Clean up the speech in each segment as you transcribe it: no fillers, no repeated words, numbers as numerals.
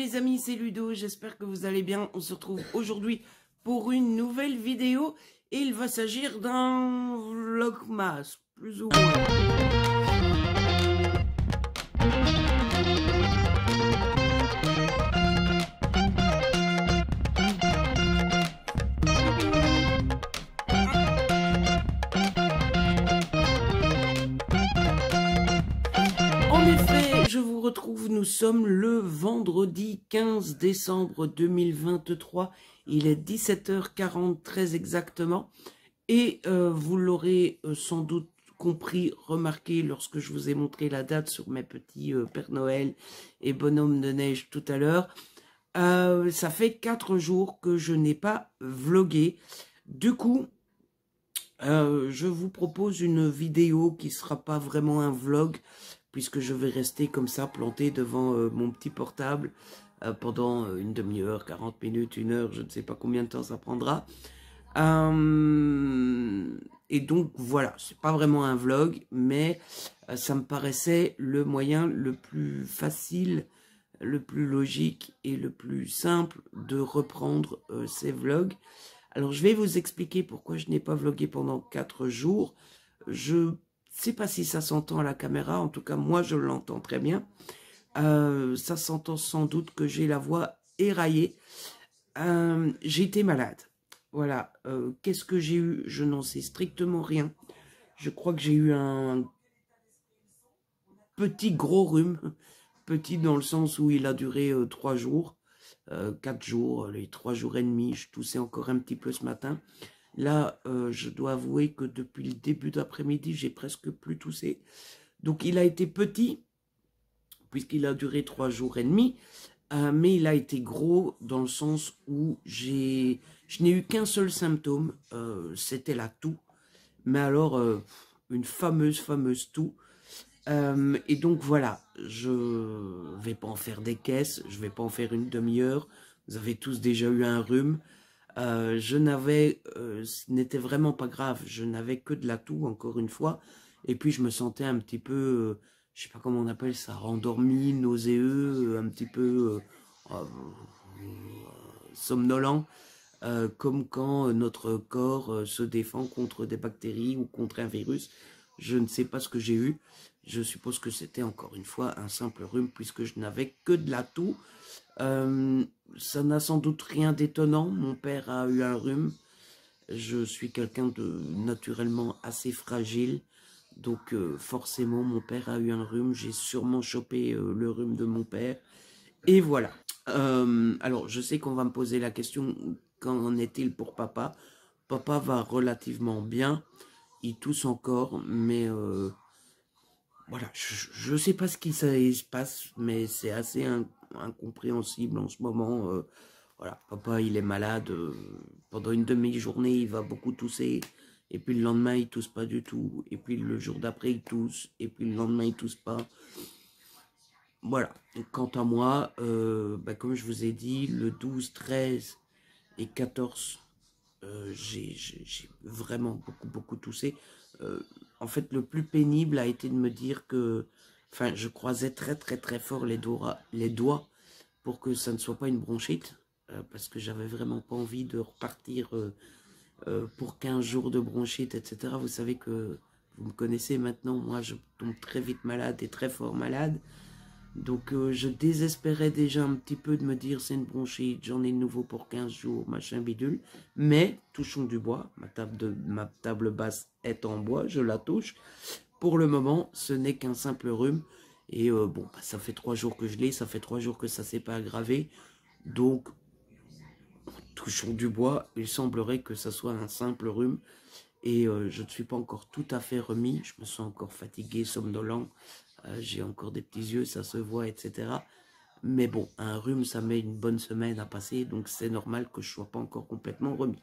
les amis, c'est Ludo, j'espère que vous allez bien. On se retrouve aujourd'hui pour une nouvelle vidéo et il va s'agir d'un vlogmas, plus ou moins. En effet, je vous retrouve, nous sommes le vendredi 15 décembre 2023, il est 17h40 très exactement, et vous l'aurez sans doute compris, remarqué lorsque je vous ai montré la date sur mes petits Père Noël et bonhomme de neige tout à l'heure, ça fait 4 jours que je n'ai pas vlogué. Du coup, je vous propose une vidéo qui sera pas vraiment un vlog, puisque je vais rester comme ça planté devant mon petit portable pendant une demi-heure, 40 minutes, 1 heure, je ne sais pas combien de temps ça prendra. Et donc voilà, c'est pas vraiment un vlog, mais ça me paraissait le moyen le plus facile, le plus logique et le plus simple de reprendre ces vlogs. Alors je vais vous expliquer pourquoi je n'ai pas vlogué pendant 4 jours. Je sais pas si ça s'entend à la caméra, en tout cas moi je l'entends très bien. Ça s'entend sans doute que j'ai la voix éraillée. J'ai été malade. Voilà. Qu'est-ce que j'ai eu? Je n'en sais strictement rien. Je crois que j'ai eu un petit gros rhume. Petit dans le sens où il a duré 3 jours. 4 jours, les 3 jours et demi. Je toussais encore un petit peu ce matin. Là, je dois avouer que depuis le début d'après-midi, j'ai presque plus toussé. Donc, il a été petit, puisqu'il a duré 3 jours et demi. Mais il a été gros dans le sens où je n'ai eu qu'un seul symptôme, c'était la toux. Mais alors, une fameuse toux. Et donc voilà, je vais pas en faire des caisses, je vais pas en faire une demi-heure. Vous avez tous déjà eu un rhume. Ce n'était vraiment pas grave, je n'avais que de la toux encore une fois, et puis je me sentais un petit peu, je sais pas comment on appelle ça, rendormi, nauséeux, un petit peu somnolent, comme quand notre corps se défend contre des bactéries ou contre un virus. Je ne sais pas ce que j'ai eu, je suppose que c'était encore une fois un simple rhume puisque je n'avais que de la toux. Ça n'a sans doute rien d'étonnant, mon père a eu un rhume, je suis quelqu'un de naturellement assez fragile, donc forcément mon père a eu un rhume, j'ai sûrement chopé le rhume de mon père, et voilà. Alors je sais qu'on va me poser la question, qu'en est-il pour papa? Papa va relativement bien, il tousse encore, mais voilà, je ne sais pas ce qui se passe, mais c'est assez incompréhensible en ce moment. Voilà, papa, il est malade. Pendant une demi-journée, il va beaucoup tousser. Et puis le lendemain, il tousse pas du tout. Et puis le jour d'après, il tousse. Et puis le lendemain, il tousse pas. Voilà. Donc, quant à moi, comme je vous ai dit, le 12, 13 et 14, j'ai vraiment beaucoup toussé. En fait, le plus pénible a été de me dire que, enfin, je croisais très fort les doigts pour que ça ne soit pas une bronchite, parce que j'avais vraiment pas envie de repartir pour 15 jours de bronchite, etc. Vous savez que, vous me connaissez maintenant, moi je tombe très vite malade et très fort malade. Donc je désespérais déjà un petit peu de me dire c'est une bronchite, j'en ai de nouveau pour 15 jours, machin bidule. Mais, touchons du bois, ma table basse est en bois, je la touche. Pour le moment, ce n'est qu'un simple rhume. Et bon, ça fait 3 jours que je l'ai, ça fait 3 jours que ça s'est pas aggravé. Donc, touchons du bois, il semblerait que ça soit un simple rhume. Et je ne suis pas encore tout à fait remis, je me sens encore fatigué, somnolent. J'ai encore des petits yeux, ça se voit, etc. Mais bon, un rhume, ça met une bonne semaine à passer, donc c'est normal que je ne sois pas encore complètement remis.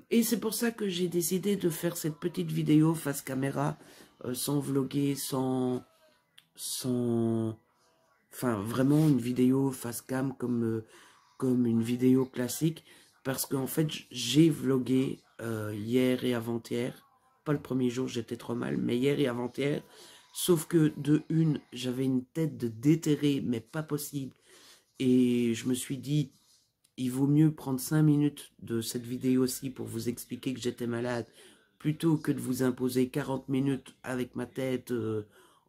Et c'est pour ça que j'ai décidé de faire cette petite vidéo face caméra, sans vlogger, enfin, vraiment une vidéo face cam comme une vidéo classique, parce qu'en fait, j'ai vlogué hier et avant-hier. Pas le premier jour, j'étais trop mal, mais hier et avant-hier. Sauf que de une, j'avais une tête de déterré, mais pas possible. Et je me suis dit, il vaut mieux prendre 5 minutes de cette vidéo-ci pour vous expliquer que j'étais malade, plutôt que de vous imposer 40 minutes avec ma tête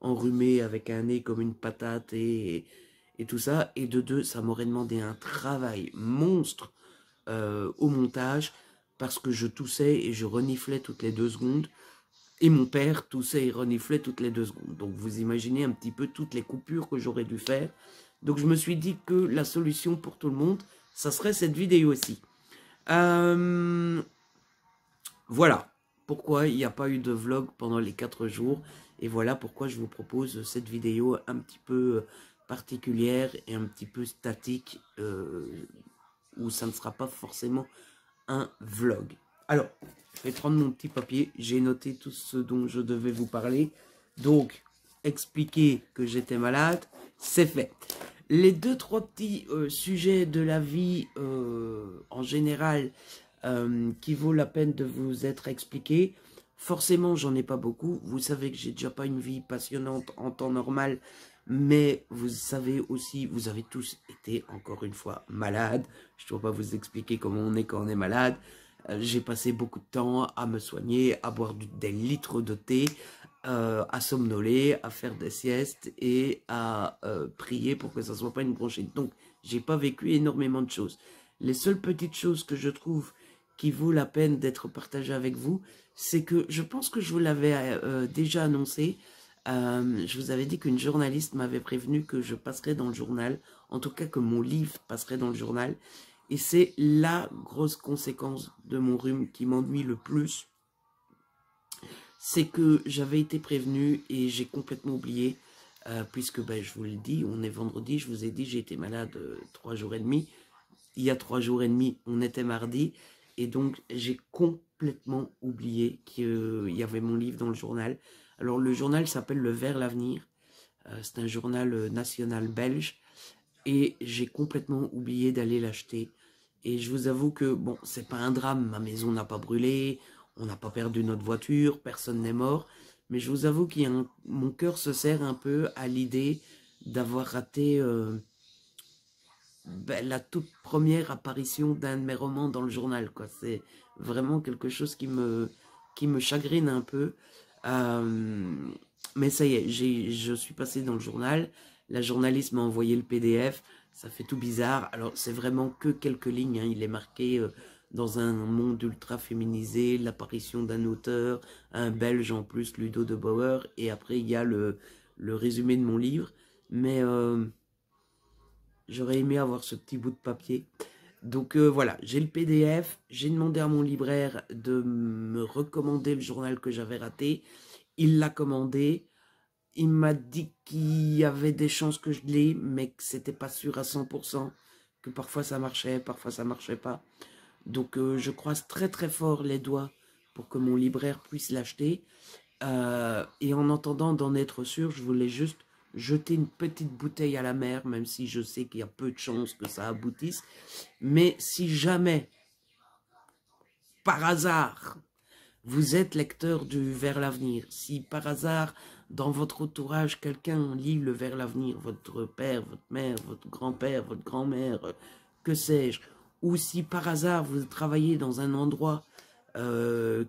enrhumée, avec un nez comme une patate et tout ça. Et de deux, ça m'aurait demandé un travail monstre au montage, parce que je toussais et je reniflais toutes les 2 secondes. Et mon père toussait et reniflait toutes les 2 secondes. Donc vous imaginez un petit peu toutes les coupures que j'aurais dû faire. Donc je me suis dit que la solution pour tout le monde, ça serait cette vidéo-ci. Voilà pourquoi il n'y a pas eu de vlog pendant les 4 jours. Et voilà pourquoi je vous propose cette vidéo un petit peu particulière et un petit peu statique, où ça ne sera pas forcément un vlog. Alors, je vais prendre mon petit papier, j'ai noté tout ce dont je devais vous parler. Donc, expliquer que j'étais malade, c'est fait. Les 2-3 petits sujets de la vie en général qui vaut la peine de vous être expliqués. Forcément, j'en ai pas beaucoup. Vous savez que j'ai déjà pas une vie passionnante en temps normal, mais vous savez aussi, vous avez tous été encore une fois malades. Je ne dois pas vous expliquer comment on est quand on est malade. J'ai passé beaucoup de temps à me soigner, à boire des litres de thé, à somnoler, à faire des siestes et à prier pour que ça ne soit pas une bronchite. Donc, j'ai pas vécu énormément de choses. Les seules petites choses que je trouve qui vaut la peine d'être partagées avec vous, c'est que je pense que je vous l'avais déjà annoncé. Je vous avais dit qu'une journaliste m'avait prévenu que je passerais dans le journal, en tout cas que mon livre passerait dans le journal. Et c'est la grosse conséquence de mon rhume qui m'ennuie le plus. C'est que j'avais été prévenu et j'ai complètement oublié, puisque ben, je vous le dis, on est vendredi, je vous ai dit j'ai été malade 3 jours et demi. Il y a 3 jours et demi, on était mardi, et donc j'ai complètement oublié qu'il y avait mon livre dans le journal. Alors le journal s'appelle Le Vers l'Avenir, c'est un journal national belge, et j'ai complètement oublié d'aller l'acheter. Et je vous avoue que, bon, c'est pas un drame, ma maison n'a pas brûlé, on n'a pas perdu notre voiture, personne n'est mort, mais je vous avoue qu'il mon cœur se serre un peu à l'idée d'avoir raté la toute première apparition d'un de mes romans dans le journal, quoi. C'est vraiment quelque chose qui me chagrine un peu. Mais ça y est, je suis passé dans le journal. La journaliste m'a envoyé le PDF. Ça fait tout bizarre. Alors, c'est vraiment que quelques lignes, hein. Il est marqué dans un monde ultra féminisé, l'apparition d'un auteur, un Belge en plus, Ludo de Bauer. Et après, il y a le résumé de mon livre. Mais j'aurais aimé avoir ce petit bout de papier. Donc voilà, j'ai le PDF, j'ai demandé à mon libraire de me recommander le journal que j'avais raté. Il l'a commandé, il m'a dit qu'il y avait des chances que je l'ai, mais que c'était pas sûr à 100%, que parfois ça marchait pas. Donc je croise très très fort les doigts pour que mon libraire puisse l'acheter. Et en entendant d'en être sûr, je voulais juste jeter une petite bouteille à la mer, même si je sais qu'il y a peu de chances que ça aboutisse. Mais si jamais, par hasard, vous êtes lecteur du Vers l'avenir, si par hasard, dans votre entourage, quelqu'un lit le Vers l'avenir, votre père, votre mère, votre grand-père, votre grand-mère, que sais-je, ou si par hasard vous travaillez dans un endroit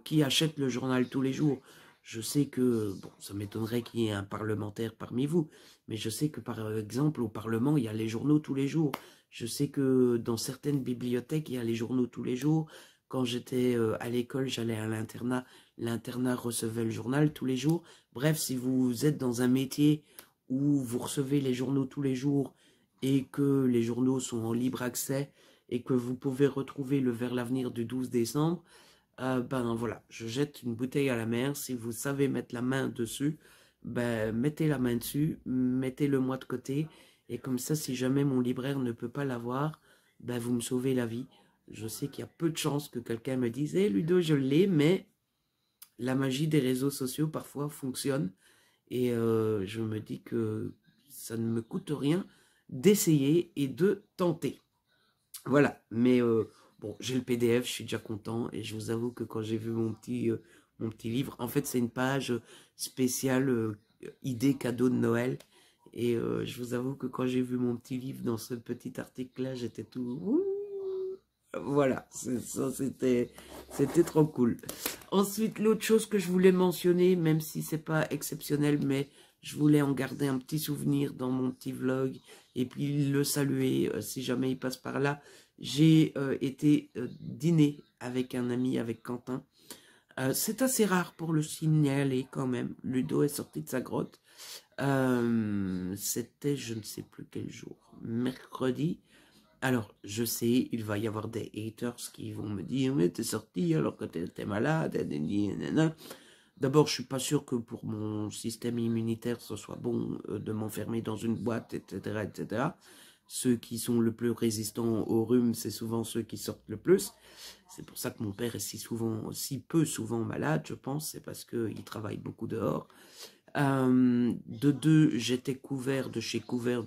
qui achète le journal tous les jours, je sais que, bon, ça m'étonnerait qu'il y ait un parlementaire parmi vous, mais je sais que par exemple au Parlement, il y a les journaux tous les jours. Je sais que dans certaines bibliothèques, il y a les journaux tous les jours. Quand j'étais à l'école, j'allais à l'internat. L'internat recevait le journal tous les jours. Bref, si vous êtes dans un métier où vous recevez les journaux tous les jours et que les journaux sont en libre accès et que vous pouvez retrouver le Vers l'avenir du 12 décembre, ben voilà, je jette une bouteille à la mer. Si vous savez mettre la main dessus, ben mettez la main dessus, mettez-le moi de côté. Et comme ça, si jamais mon libraire ne peut pas l'avoir, ben vous me sauvez la vie. Je sais qu'il y a peu de chances que quelqu'un me dise « Hé Ludo, je l'ai », mais la magie des réseaux sociaux parfois fonctionne. Et je me dis que ça ne me coûte rien d'essayer et de tenter. Voilà, mais bon, j'ai le PDF, je suis déjà content. Et je vous avoue que quand j'ai vu mon petit livre, en fait c'est une page spéciale idée cadeau de Noël. Et je vous avoue que quand j'ai vu mon petit livre dans ce petit article-là, j'étais tout... Ouh, voilà, ça c'était trop cool. Ensuite, l'autre chose que je voulais mentionner, même si c'est pas exceptionnel, mais je voulais en garder un petit souvenir dans mon petit vlog et puis le saluer si jamais il passe par là. J'ai été dîner avec un ami, avec Quentin. C'est assez rare pour le signaler quand même. Ludo est sorti de sa grotte. C'était je ne sais plus quel jour, mercredi. Alors, je sais, il va y avoir des haters qui vont me dire « Mais t'es sorti alors que t'étais malade. » D'abord, je suis pas sûr que pour mon système immunitaire, ce soit bon de m'enfermer dans une boîte, etc., etc. Ceux qui sont le plus résistants au rhume, c'est souvent ceux qui sortent le plus. C'est pour ça que mon père est si peu souvent malade, je pense. C'est parce qu'il travaille beaucoup dehors. De deux, j'étais couvert de chez couvert,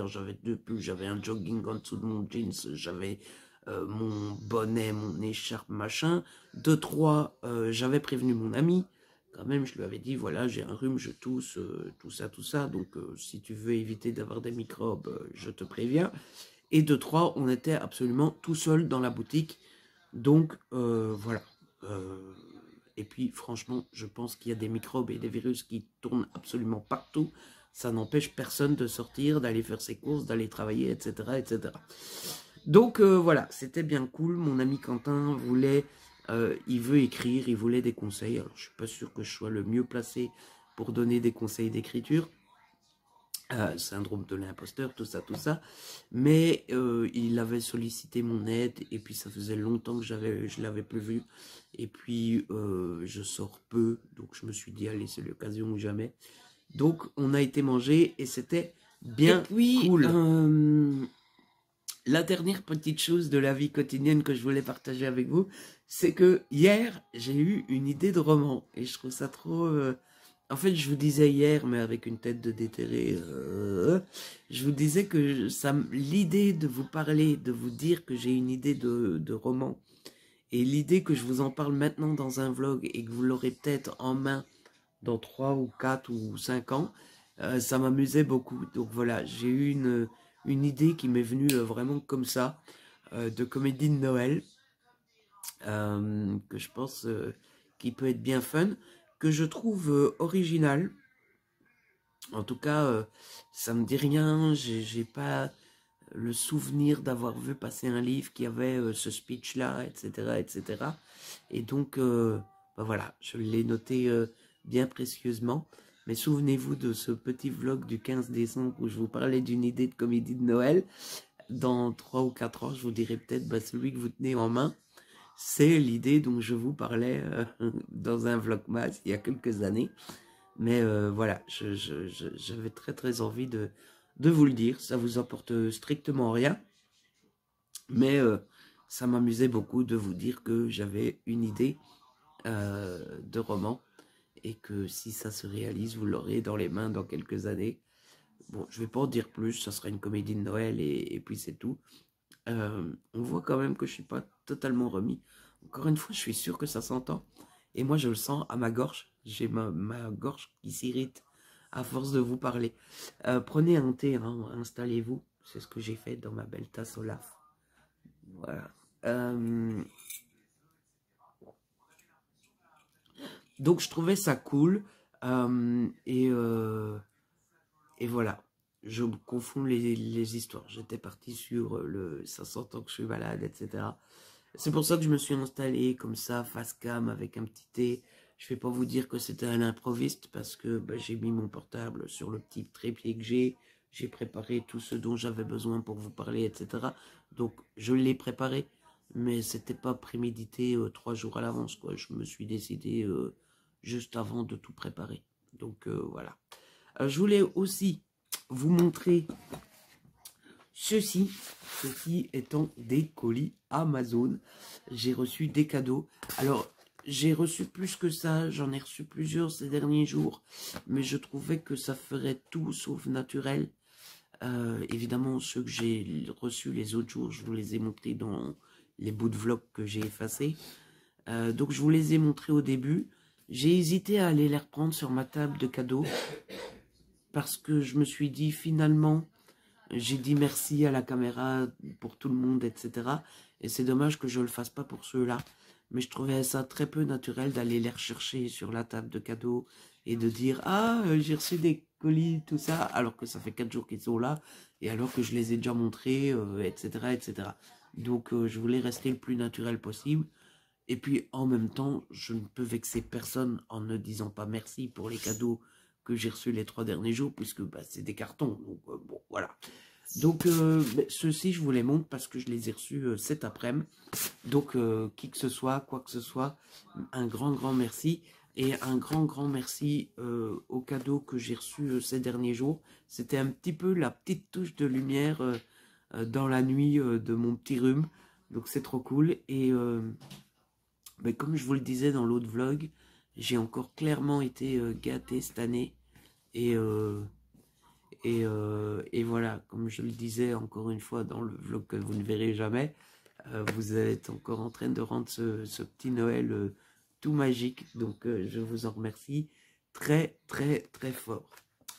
j'avais deux pulls, j'avais un jogging en dessous de mon jeans, j'avais mon bonnet, mon écharpe, machin. De trois, j'avais prévenu mon ami, quand même, je lui avais dit, voilà, j'ai un rhume, je tousse, tout ça, donc si tu veux éviter d'avoir des microbes, je te préviens. Et de trois, on était absolument tout seul dans la boutique, donc voilà. Et puis, franchement, je pense qu'il y a des microbes et des virus qui tournent absolument partout. Ça n'empêche personne de sortir, d'aller faire ses courses, d'aller travailler, etc., etc. Donc, voilà, c'était bien cool. Mon ami Quentin voulait, il veut écrire, il voulait des conseils. Alors, je suis pas sûr que je sois le mieux placé pour donner des conseils d'écriture. Syndrome de l'imposteur, tout ça. Mais il avait sollicité mon aide et puis ça faisait longtemps que je l'avais plus vu. Et puis je sors peu, donc je me suis dit allez c'est l'occasion ou jamais. Donc on a été manger et c'était bien cool. La dernière petite chose de la vie quotidienne que je voulais partager avec vous, c'est que hier j'ai eu une idée de roman et je trouve ça trop... En fait, je vous disais hier, mais avec une tête de déterré, je vous disais que l'idée de vous parler, de vous dire que j'ai une idée de roman, et l'idée que je vous en parle maintenant dans un vlog et que vous l'aurez peut-être en main dans 3 ou 4 ou 5 ans, ça m'amusait beaucoup. Donc voilà, j'ai eu une idée qui m'est venue vraiment comme ça, de comédie de Noël, que je pense qui peut être bien fun, que je trouve original. En tout cas, ça me dit rien, j'ai pas le souvenir d'avoir vu passer un livre qui avait ce speech-là, etc., etc. Et donc, bah voilà, je l'ai noté bien précieusement. Mais souvenez-vous de ce petit vlog du 15 décembre où je vous parlais d'une idée de comédie de Noël. Dans 3 ou 4 ans, je vous dirai peut-être bah, celui que vous tenez en main. C'est l'idée dont je vous parlais dans un vlogmas il y a quelques années. Mais voilà, j'avais très envie de vous le dire. Ça vous apporte strictement rien. Mais ça m'amusait beaucoup de vous dire que j'avais une idée de roman. Et que si ça se réalise, vous l'aurez dans les mains dans quelques années. Bon, je vais pas en dire plus, ça sera une comédie de Noël et puis c'est tout. On voit quand même que je suis pas totalement remis. Encore une fois, je suis sûr que ça s'entend. Et moi, je le sens à ma gorge. J'ai ma gorge qui s'irrite à force de vous parler. Prenez un thé, hein, installez-vous. C'est ce que j'ai fait dans ma belle tasse Olaf. Voilà. Donc, je trouvais ça cool. Et voilà. Je confonds les histoires. J'étais parti sur le 500 ans que je suis malade, etc. C'est pour ça que je me suis installé comme ça, face cam, avec un petit thé. Je vais pas vous dire que c'était à l'improviste parce que bah, j'ai mis mon portable sur le petit trépied que j'ai. J'ai préparé tout ce dont j'avais besoin pour vous parler, etc. Donc, je l'ai préparé, mais c'était pas prémédité 3 jours à l'avance, quoi. Je me suis décidé juste avant de tout préparer. Donc, voilà. Je voulais aussi vous montrer ceci étant des colis Amazon. J'ai reçu des cadeaux. Alors, j'ai reçu plus que ça, j'en ai reçu plusieurs ces derniers jours, mais je trouvais que ça ferait tout sauf naturel. Évidemment, ceux que j'ai reçus les autres jours, je vous les ai montrés dans les bouts de vlog que j'ai effacés. Donc, je vous les ai montrés au début. J'ai hésité à aller les reprendre sur ma table de cadeaux. parce que je me suis dit finalement, j'ai dit merci à la caméra pour tout le monde, etc. Et c'est dommage que je ne le fasse pas pour ceux-là. Mais je trouvais ça très peu naturel d'aller les rechercher sur la table de cadeaux et de dire «Ah, j'ai reçu des colis, tout ça», alors que ça fait 4 jours qu'ils sont là, et alors que je les ai déjà montrés, etc., etc. Donc je voulais rester le plus naturel possible. Et puis en même temps, je ne peux vexer personne en ne disant pas merci pour les cadeaux que j'ai reçus les 3 derniers jours, puisque bah, c'est des cartons. Donc bon, voilà. Donc ceux-ci, je vous les montre parce que je les ai reçus cet après-midi. Donc qui que ce soit, quoi que ce soit, un grand merci. Et un grand merci aux cadeaux que j'ai reçus ces derniers jours. C'était un petit peu la petite touche de lumière dans la nuit de mon petit rhume. Donc c'est trop cool. Et mais comme je vous le disais dans l'autre vlog, j'ai encore clairement été gâté cette année. Et, et voilà, comme je le disais encore une fois dans le vlog que vous ne verrez jamais, vous êtes encore en train de rendre ce petit Noël tout magique. Donc je vous en remercie très fort.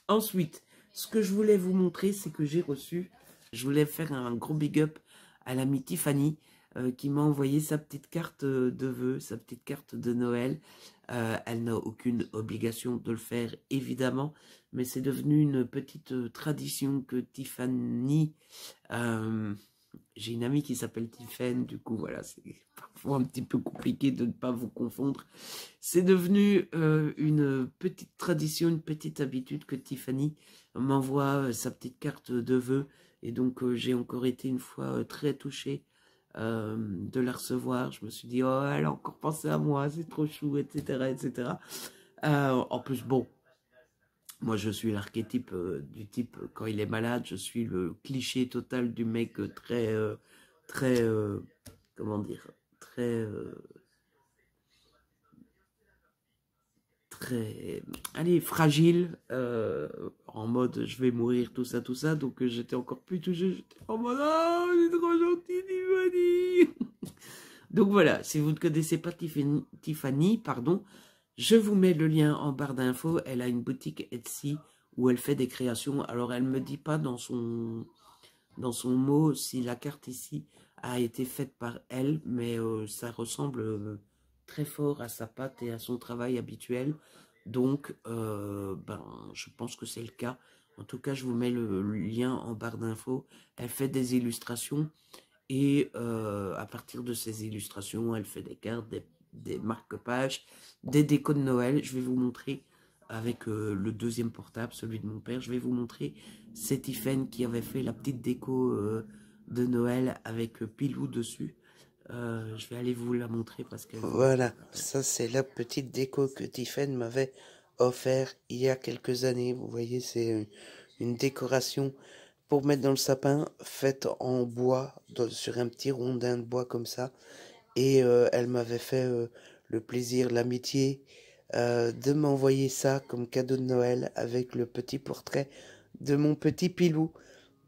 Ensuite, ce que je voulais vous montrer, c'est que j'ai reçu, je voulais faire un gros big up à l'amie Tiffany, qui m'a envoyé sa petite carte de vœux, sa petite carte de Noël. Elle n'a aucune obligation de le faire, évidemment, mais c'est devenu une petite tradition que Tiffany... j'ai une amie qui s'appelle Tiffany, du coup, voilà, c'est parfois un petit peu compliqué de ne pas vous confondre. C'est devenu une petite tradition, une petite habitude que Tiffany m'envoie sa petite carte de vœux. Et donc, j'ai encore été une fois très touchée de la recevoir. Je me suis dit, oh, elle a encore pensé à moi, c'est trop chou, etc., etc. En plus, bon, moi, je suis l'archétype du type, quand il est malade, je suis le cliché total du mec très, comment dire, très, allez, fragile, en mode je vais mourir, tout ça. Donc j'étais encore plus touché, j'étais en mode, oh, c'est trop gentil, Tiffany. Donc voilà, si vous ne connaissez pas Tiffany, pardon, je vous mets le lien en barre d'infos. Elle a une boutique Etsy où elle fait des créations. Alors elle me dit pas dans son mot si la carte ici a été faite par elle, mais ça ressemble très fort à sa patte et à son travail habituel. Donc ben, je pense que c'est le cas. En tout cas, je vous mets le lien en barre d'infos. Elle fait des illustrations. Et à partir de ces illustrations, elle fait des cartes, des marque-pages, des décos de Noël. Je vais vous montrer avec le deuxième portable, celui de mon père. Je vais vous montrer cette Tiffany qui avait fait la petite déco de Noël avec Pilou dessus. Je vais aller vous la montrer parce que... Voilà, ça c'est la petite déco que Tiffany m'avait offert il y a quelques années. Vous voyez, c'est une décoration pour mettre dans le sapin, faite en bois, sur un petit rondin de bois comme ça. Et elle m'avait fait le plaisir, l'amitié de m'envoyer ça comme cadeau de Noël avec le petit portrait de mon petit Pilou.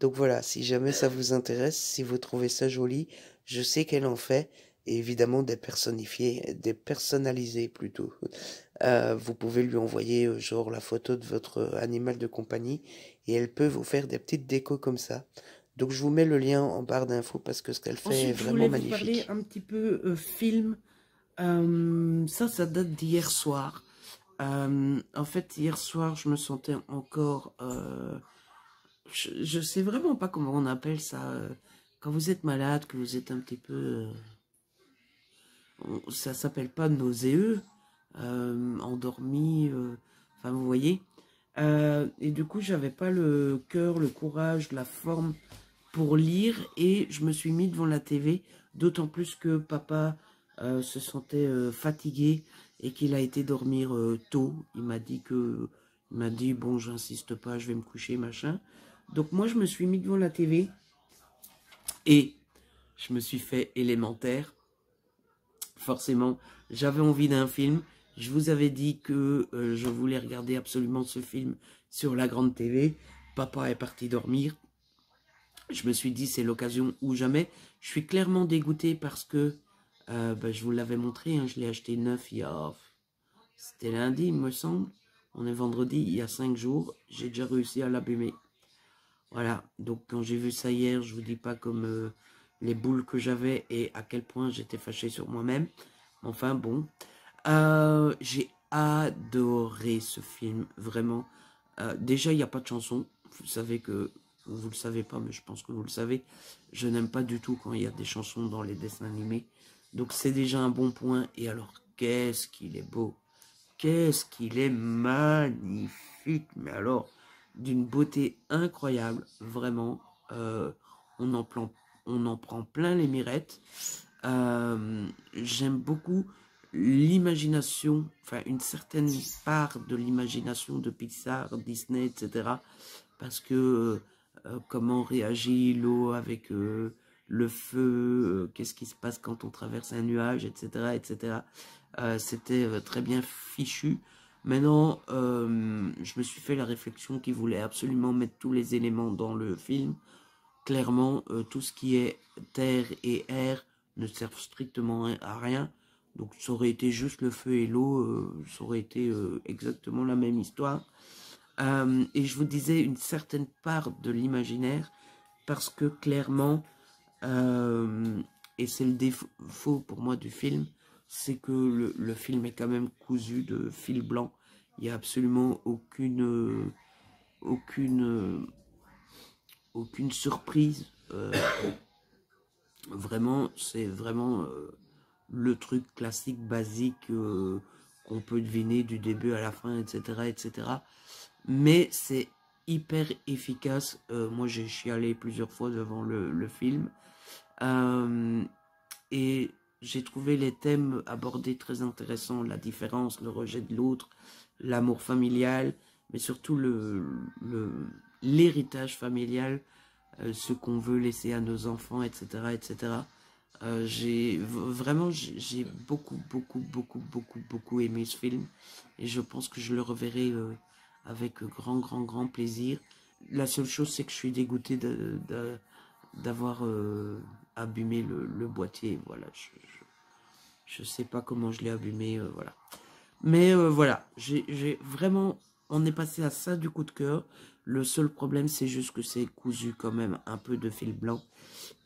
Donc voilà, si jamais ça vous intéresse, si vous trouvez ça joli, je sais qu'elle en fait, et évidemment des personnifiés, des personnalisés plutôt. Vous pouvez lui envoyer genre la photo de votre animal de compagnie, et elle peut vous faire des petites décos comme ça. Donc je vous mets le lien en barre d'infos parce que ce qu'elle fait est Ensuite, je vraiment voulais vous parler magnifique. un petit peu film. Ça date d'hier soir. En fait, hier soir, je me sentais encore... je sais vraiment pas comment on appelle ça. Quand vous êtes malade, que vous êtes un petit peu... ça s'appelle pas nauséeux, endormi, enfin vous voyez. Et du coup, j'avais pas le cœur, le courage, la forme pour lire et je me suis mis devant la TV, d'autant plus que papa se sentait fatigué et qu'il a été dormir tôt. Il m'a dit bon, j'insiste pas, je vais me coucher, machin. Donc moi, je me suis mis devant la TV et je me suis fait Élémentaire. Forcément, j'avais envie d'un film. Je vous avais dit que je voulais regarder absolument ce film sur la grande TV. Papa est parti dormir. Je me suis dit, c'est l'occasion ou jamais. Je suis clairement dégoûté parce que, je vous l'avais montré, hein, je l'ai acheté neuf il y a... C'était lundi, il me semble. On est vendredi, il y a 5 jours, j'ai déjà réussi à l'abîmer. Voilà, donc quand j'ai vu ça hier, je vous dis pas comme les boules que j'avais et à quel point j'étais fâché sur moi-même. Enfin bon, j'ai adoré ce film, vraiment. Déjà, il n'y a pas de chanson. Vous savez que, vous le savez pas, mais je pense que vous le savez. Je n'aime pas du tout quand il y a des chansons dans les dessins animés. Donc c'est déjà un bon point. Et alors, qu'est-ce qu'il est beau. Qu'est-ce qu'il est magnifique. Mais alors, d'une beauté incroyable, vraiment. On en prend, on en prend plein les mirettes. J'aime beaucoup l'imagination, enfin une certaine part de l'imagination de Pixar, Disney, etc. Parce que comment réagit l'eau avec le feu, qu'est-ce qui se passe quand on traverse un nuage, etc. etc. C'était très bien fichu. Maintenant, je me suis fait la réflexion qu'ils voulaient absolument mettre tous les éléments dans le film. Clairement, tout ce qui est terre et air ne servent strictement à rien. Donc ça aurait été juste le feu et l'eau, ça aurait été exactement la même histoire. Et je vous disais une certaine part de l'imaginaire, parce que clairement, et c'est le défaut pour moi du film, c'est que le film est quand même cousu de fil blanc. Il n'y a absolument aucune surprise. Vraiment, c'est vraiment le truc classique, basique, qu'on peut deviner du début à la fin, etc. etc. Mais c'est hyper efficace. Moi, j'ai chialé plusieurs fois devant le film. Et j'ai trouvé les thèmes abordés très intéressants. La différence, le rejet de l'autre, l'amour familial, mais surtout l'héritage familial, ce qu'on veut laisser à nos enfants, etc. etc. J'ai beaucoup aimé ce film. Et je pense que je le reverrai avec grand plaisir. La seule chose, c'est que je suis dégoûté d'avoir abîmé le boîtier. Voilà, je sais pas comment je l'ai abîmé, voilà. Mais voilà, j'ai vraiment, on est passé à ça du coup de cœur. Le seul problème, c'est juste que c'est cousu quand même un peu de fil blanc.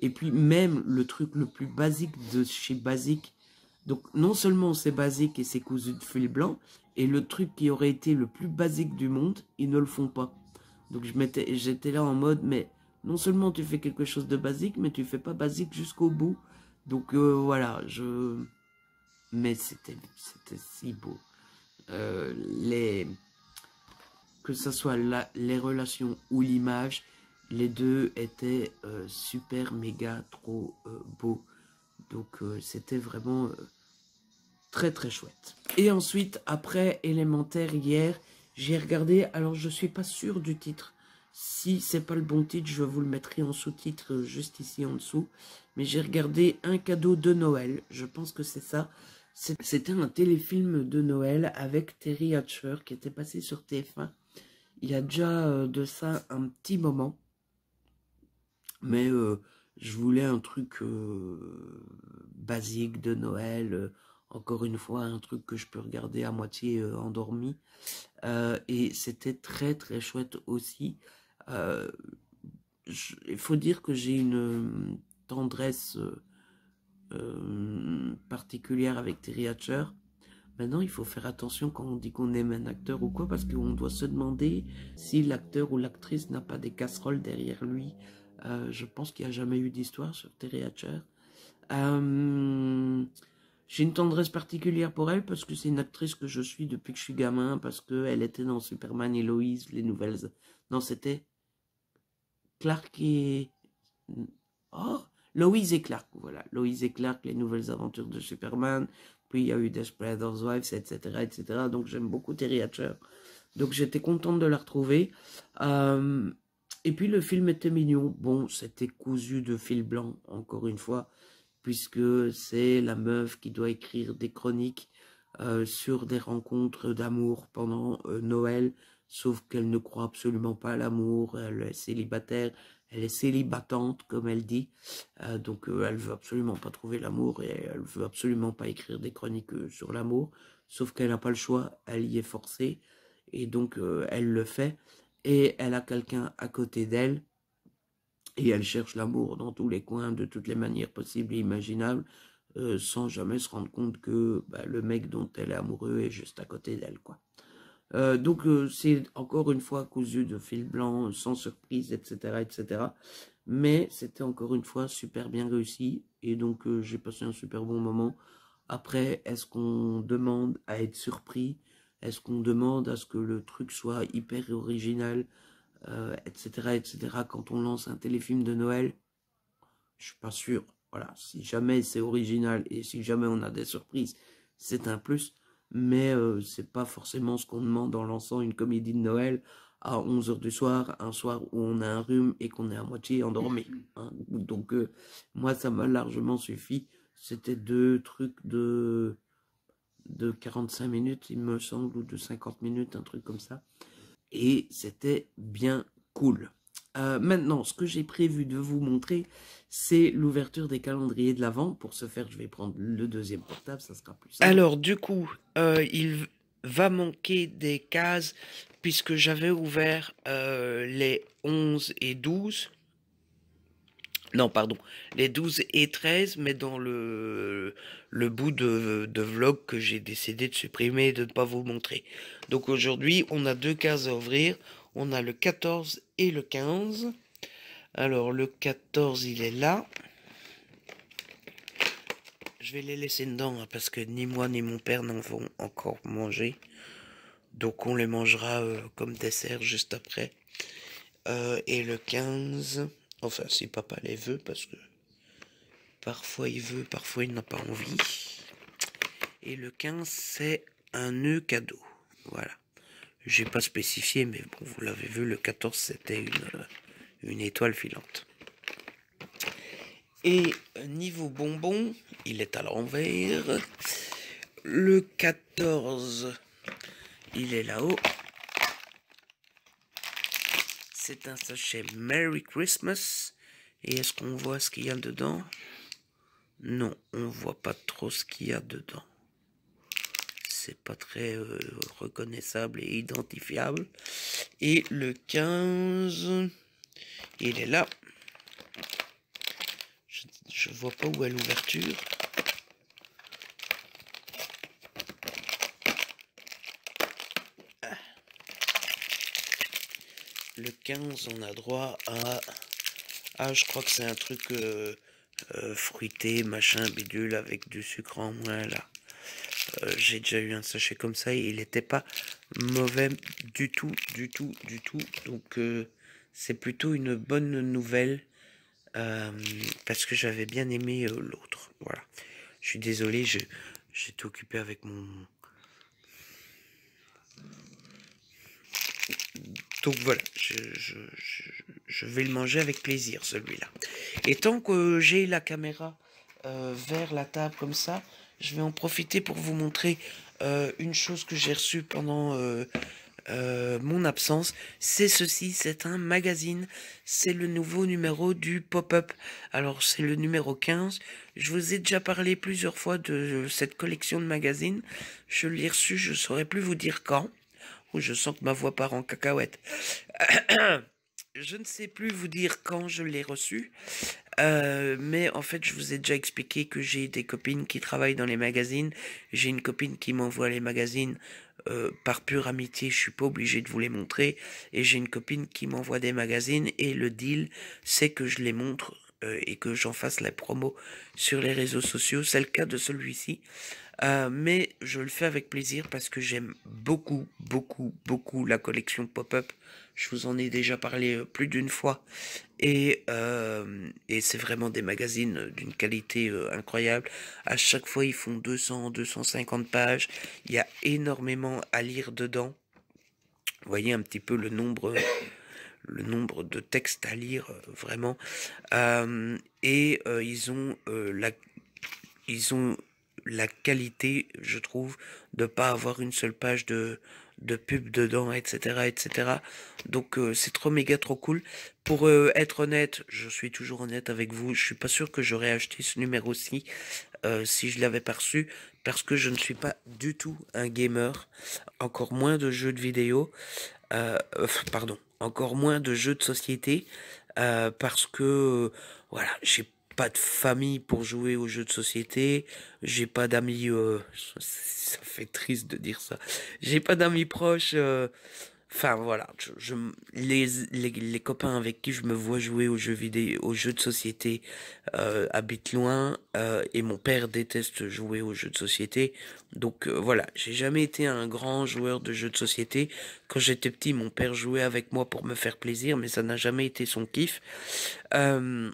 Et puis même le truc le plus basique de chez Basique. Donc non seulement c'est basique et c'est cousu de fil blanc, et le truc qui aurait été le plus basique du monde, ils ne le font pas. Donc j'étais là en mode, mais non seulement tu fais quelque chose de basique, mais tu fais pas basique jusqu'au bout. Donc voilà, mais c'était si beau. Que ce soit les relations ou l'image, les deux étaient super méga trop beaux. Donc c'était vraiment très chouette. Et ensuite, après Élémentaire hier, j'ai regardé, alors je suis pas sûr du titre. Si c'est pas le bon titre, je vous le mettrai en sous-titre juste ici en dessous. Mais j'ai regardé Un cadeau de Noël, je pense que c'est ça. C'était un téléfilm de Noël avec Terry Hatcher qui était passé sur TF1. Il y a déjà de ça un petit moment. Mais je voulais un truc basique de Noël. Encore une fois, un truc que je peux regarder à moitié endormi. Et c'était très chouette aussi. Il faut dire que j'ai une tendresse particulière avec Terry Hatcher. Maintenant, il faut faire attention quand on dit qu'on aime un acteur ou quoi, parce qu'on doit se demander si l'acteur ou l'actrice n'a pas des casseroles derrière lui. Je pense qu'il n'y a jamais eu d'histoire sur Terry Hatcher. J'ai une tendresse particulière pour elle parce que c'est une actrice que je suis depuis que je suis gamin, parce qu'elle était dans Superman et Lois, les nouvelles... Non, c'était Clark et... Oh, Lois et Clark, voilà. Lois et Clark, les nouvelles aventures de Superman. Puis il y a eu Desperate Housewives, etc., etc. Donc j'aime beaucoup Terry Hatcher. Donc j'étais contente de la retrouver. Et puis le film était mignon. Bon, c'était cousu de fil blanc, encore une fois, puisque c'est la meuf qui doit écrire des chroniques sur des rencontres d'amour pendant Noël, sauf qu'elle ne croit absolument pas à l'amour, elle est célibataire, elle est célibatante, comme elle dit, donc elle veut absolument pas trouver l'amour et elle veut absolument pas écrire des chroniques sur l'amour, sauf qu'elle n'a pas le choix, elle y est forcée. et donc elle le fait, et elle a quelqu'un à côté d'elle, et elle cherche l'amour dans tous les coins, de toutes les manières possibles et imaginables, sans jamais se rendre compte que le mec dont elle est amoureux est juste à côté d'elle, quoi. Donc c'est encore une fois cousu de fil blanc, sans surprise, etc., etc. Mais c'était encore une fois super bien réussi, et donc j'ai passé un super bon moment. Après, est-ce qu'on demande à être surpris? Est-ce qu'on demande à ce que le truc soit hyper original, etc., etc. quand on lance un téléfilm de Noël? Je suis pas sûr. Voilà, si jamais c'est original et si jamais on a des surprises, c'est un plus. Mais c'est pas forcément ce qu'on demande en lançant une comédie de Noël à 11 h du soir, un soir où on a un rhume et qu'on est à moitié endormi, hein. Donc moi, ça m'a largement suffi. C'était deux trucs de 45 minutes, il me semble, ou de 50 minutes, un truc comme ça. Et c'était bien cool. Maintenant, ce que j'ai prévu de vous montrer, c'est l'ouverture des calendriers de l'Avent. Pour ce faire, je vais prendre le deuxième portable, ça sera plus simple. Alors, du coup, il va manquer des cases puisque j'avais ouvert les 11 et 12. Non, pardon, les 12 et 13, mais dans le bout de vlog que j'ai décidé de supprimer et de ne pas vous montrer. Donc aujourd'hui, on a deux cases à ouvrir. On a le 14 et le 15. Alors, le 14, il est là. Je vais les laisser dedans, hein, parce que ni moi ni mon père n'en vont encore manger. Donc on les mangera comme dessert juste après. Et le 15, enfin si papa les veut, parce que parfois il veut, parfois il n'a pas envie. Et le 15, c'est un nœud cadeau. Voilà. J'ai pas spécifié, mais bon, vous l'avez vu, le 14, c'était une étoile filante. Et niveau bonbon, il est à l'envers. Le 14, il est là-haut. C'est un sachet Merry Christmas. Et est-ce qu'on voit ce qu'il y a dedans? Non, on voit pas trop ce qu'il y a dedans. C'est pas très reconnaissable et identifiable. Et le 15, il est là. Je vois pas où est l'ouverture. Le 15, on a droit à... Ah, je crois que c'est un truc fruité, machin, bidule, avec du sucre en moins, là. J'ai déjà eu un sachet comme ça et il n'était pas mauvais du tout, du tout, du tout. Donc c'est plutôt une bonne nouvelle parce que j'avais bien aimé l'autre. Voilà. Je suis désolé, j'étais occupé avec mon... Donc voilà, je vais le manger avec plaisir celui-là. Et tant que j'ai la caméra vers la table comme ça, je vais en profiter pour vous montrer une chose que j'ai reçue pendant mon absence. C'est ceci, c'est un magazine. C'est le nouveau numéro du Pop-Up. Alors c'est le numéro 15. Je vous ai déjà parlé plusieurs fois de cette collection de magazines. Je l'ai reçu, je ne saurais plus vous dire quand. Oh, je sens que ma voix part en cacahuète. Je ne sais plus vous dire quand je l'ai reçu. Mais en fait, je vous ai déjà expliqué que j'ai des copines qui travaillent dans les magazines. J'ai une copine qui m'envoie les magazines par pure amitié. Je suis pas obligé de vous les montrer. Et j'ai une copine qui m'envoie des magazines. Et le deal, c'est que je les montre et que j'en fasse la promo sur les réseaux sociaux. C'est le cas de celui-ci. Mais je le fais avec plaisir parce que j'aime beaucoup, beaucoup, beaucoup la collection Pop-Up. Je vous en ai déjà parlé plus d'une fois. Et c'est vraiment des magazines d'une qualité incroyable. À chaque fois, ils font 200, 250 pages. Il y a énormément à lire dedans. Vous voyez un petit peu le nombre de textes à lire, vraiment. Ils ont la qualité, je trouve, de pas avoir une seule page de de pub dedans, etc., etc. Donc c'est trop méga trop cool. Pour être honnête, je suis toujours honnête avec vous, je suis pas sûr que j'aurais acheté ce numéro-ci si je l'avais pas reçu, parce que je ne suis pas du tout un gamer, encore moins de jeux de vidéo, pardon, encore moins de jeux de société, parce que voilà, j'ai pas de famille pour jouer aux jeux de société, j'ai pas d'amis, ça fait triste de dire ça, j'ai pas d'amis proches, enfin voilà, les copains avec qui je me vois jouer aux jeux vidéo, aux jeux de société habitent loin et mon père déteste jouer aux jeux de société. Donc voilà, j'ai jamais été un grand joueur de jeux de société. Quand j'étais petit, mon père jouait avec moi pour me faire plaisir, mais ça n'a jamais été son kiff. Euh,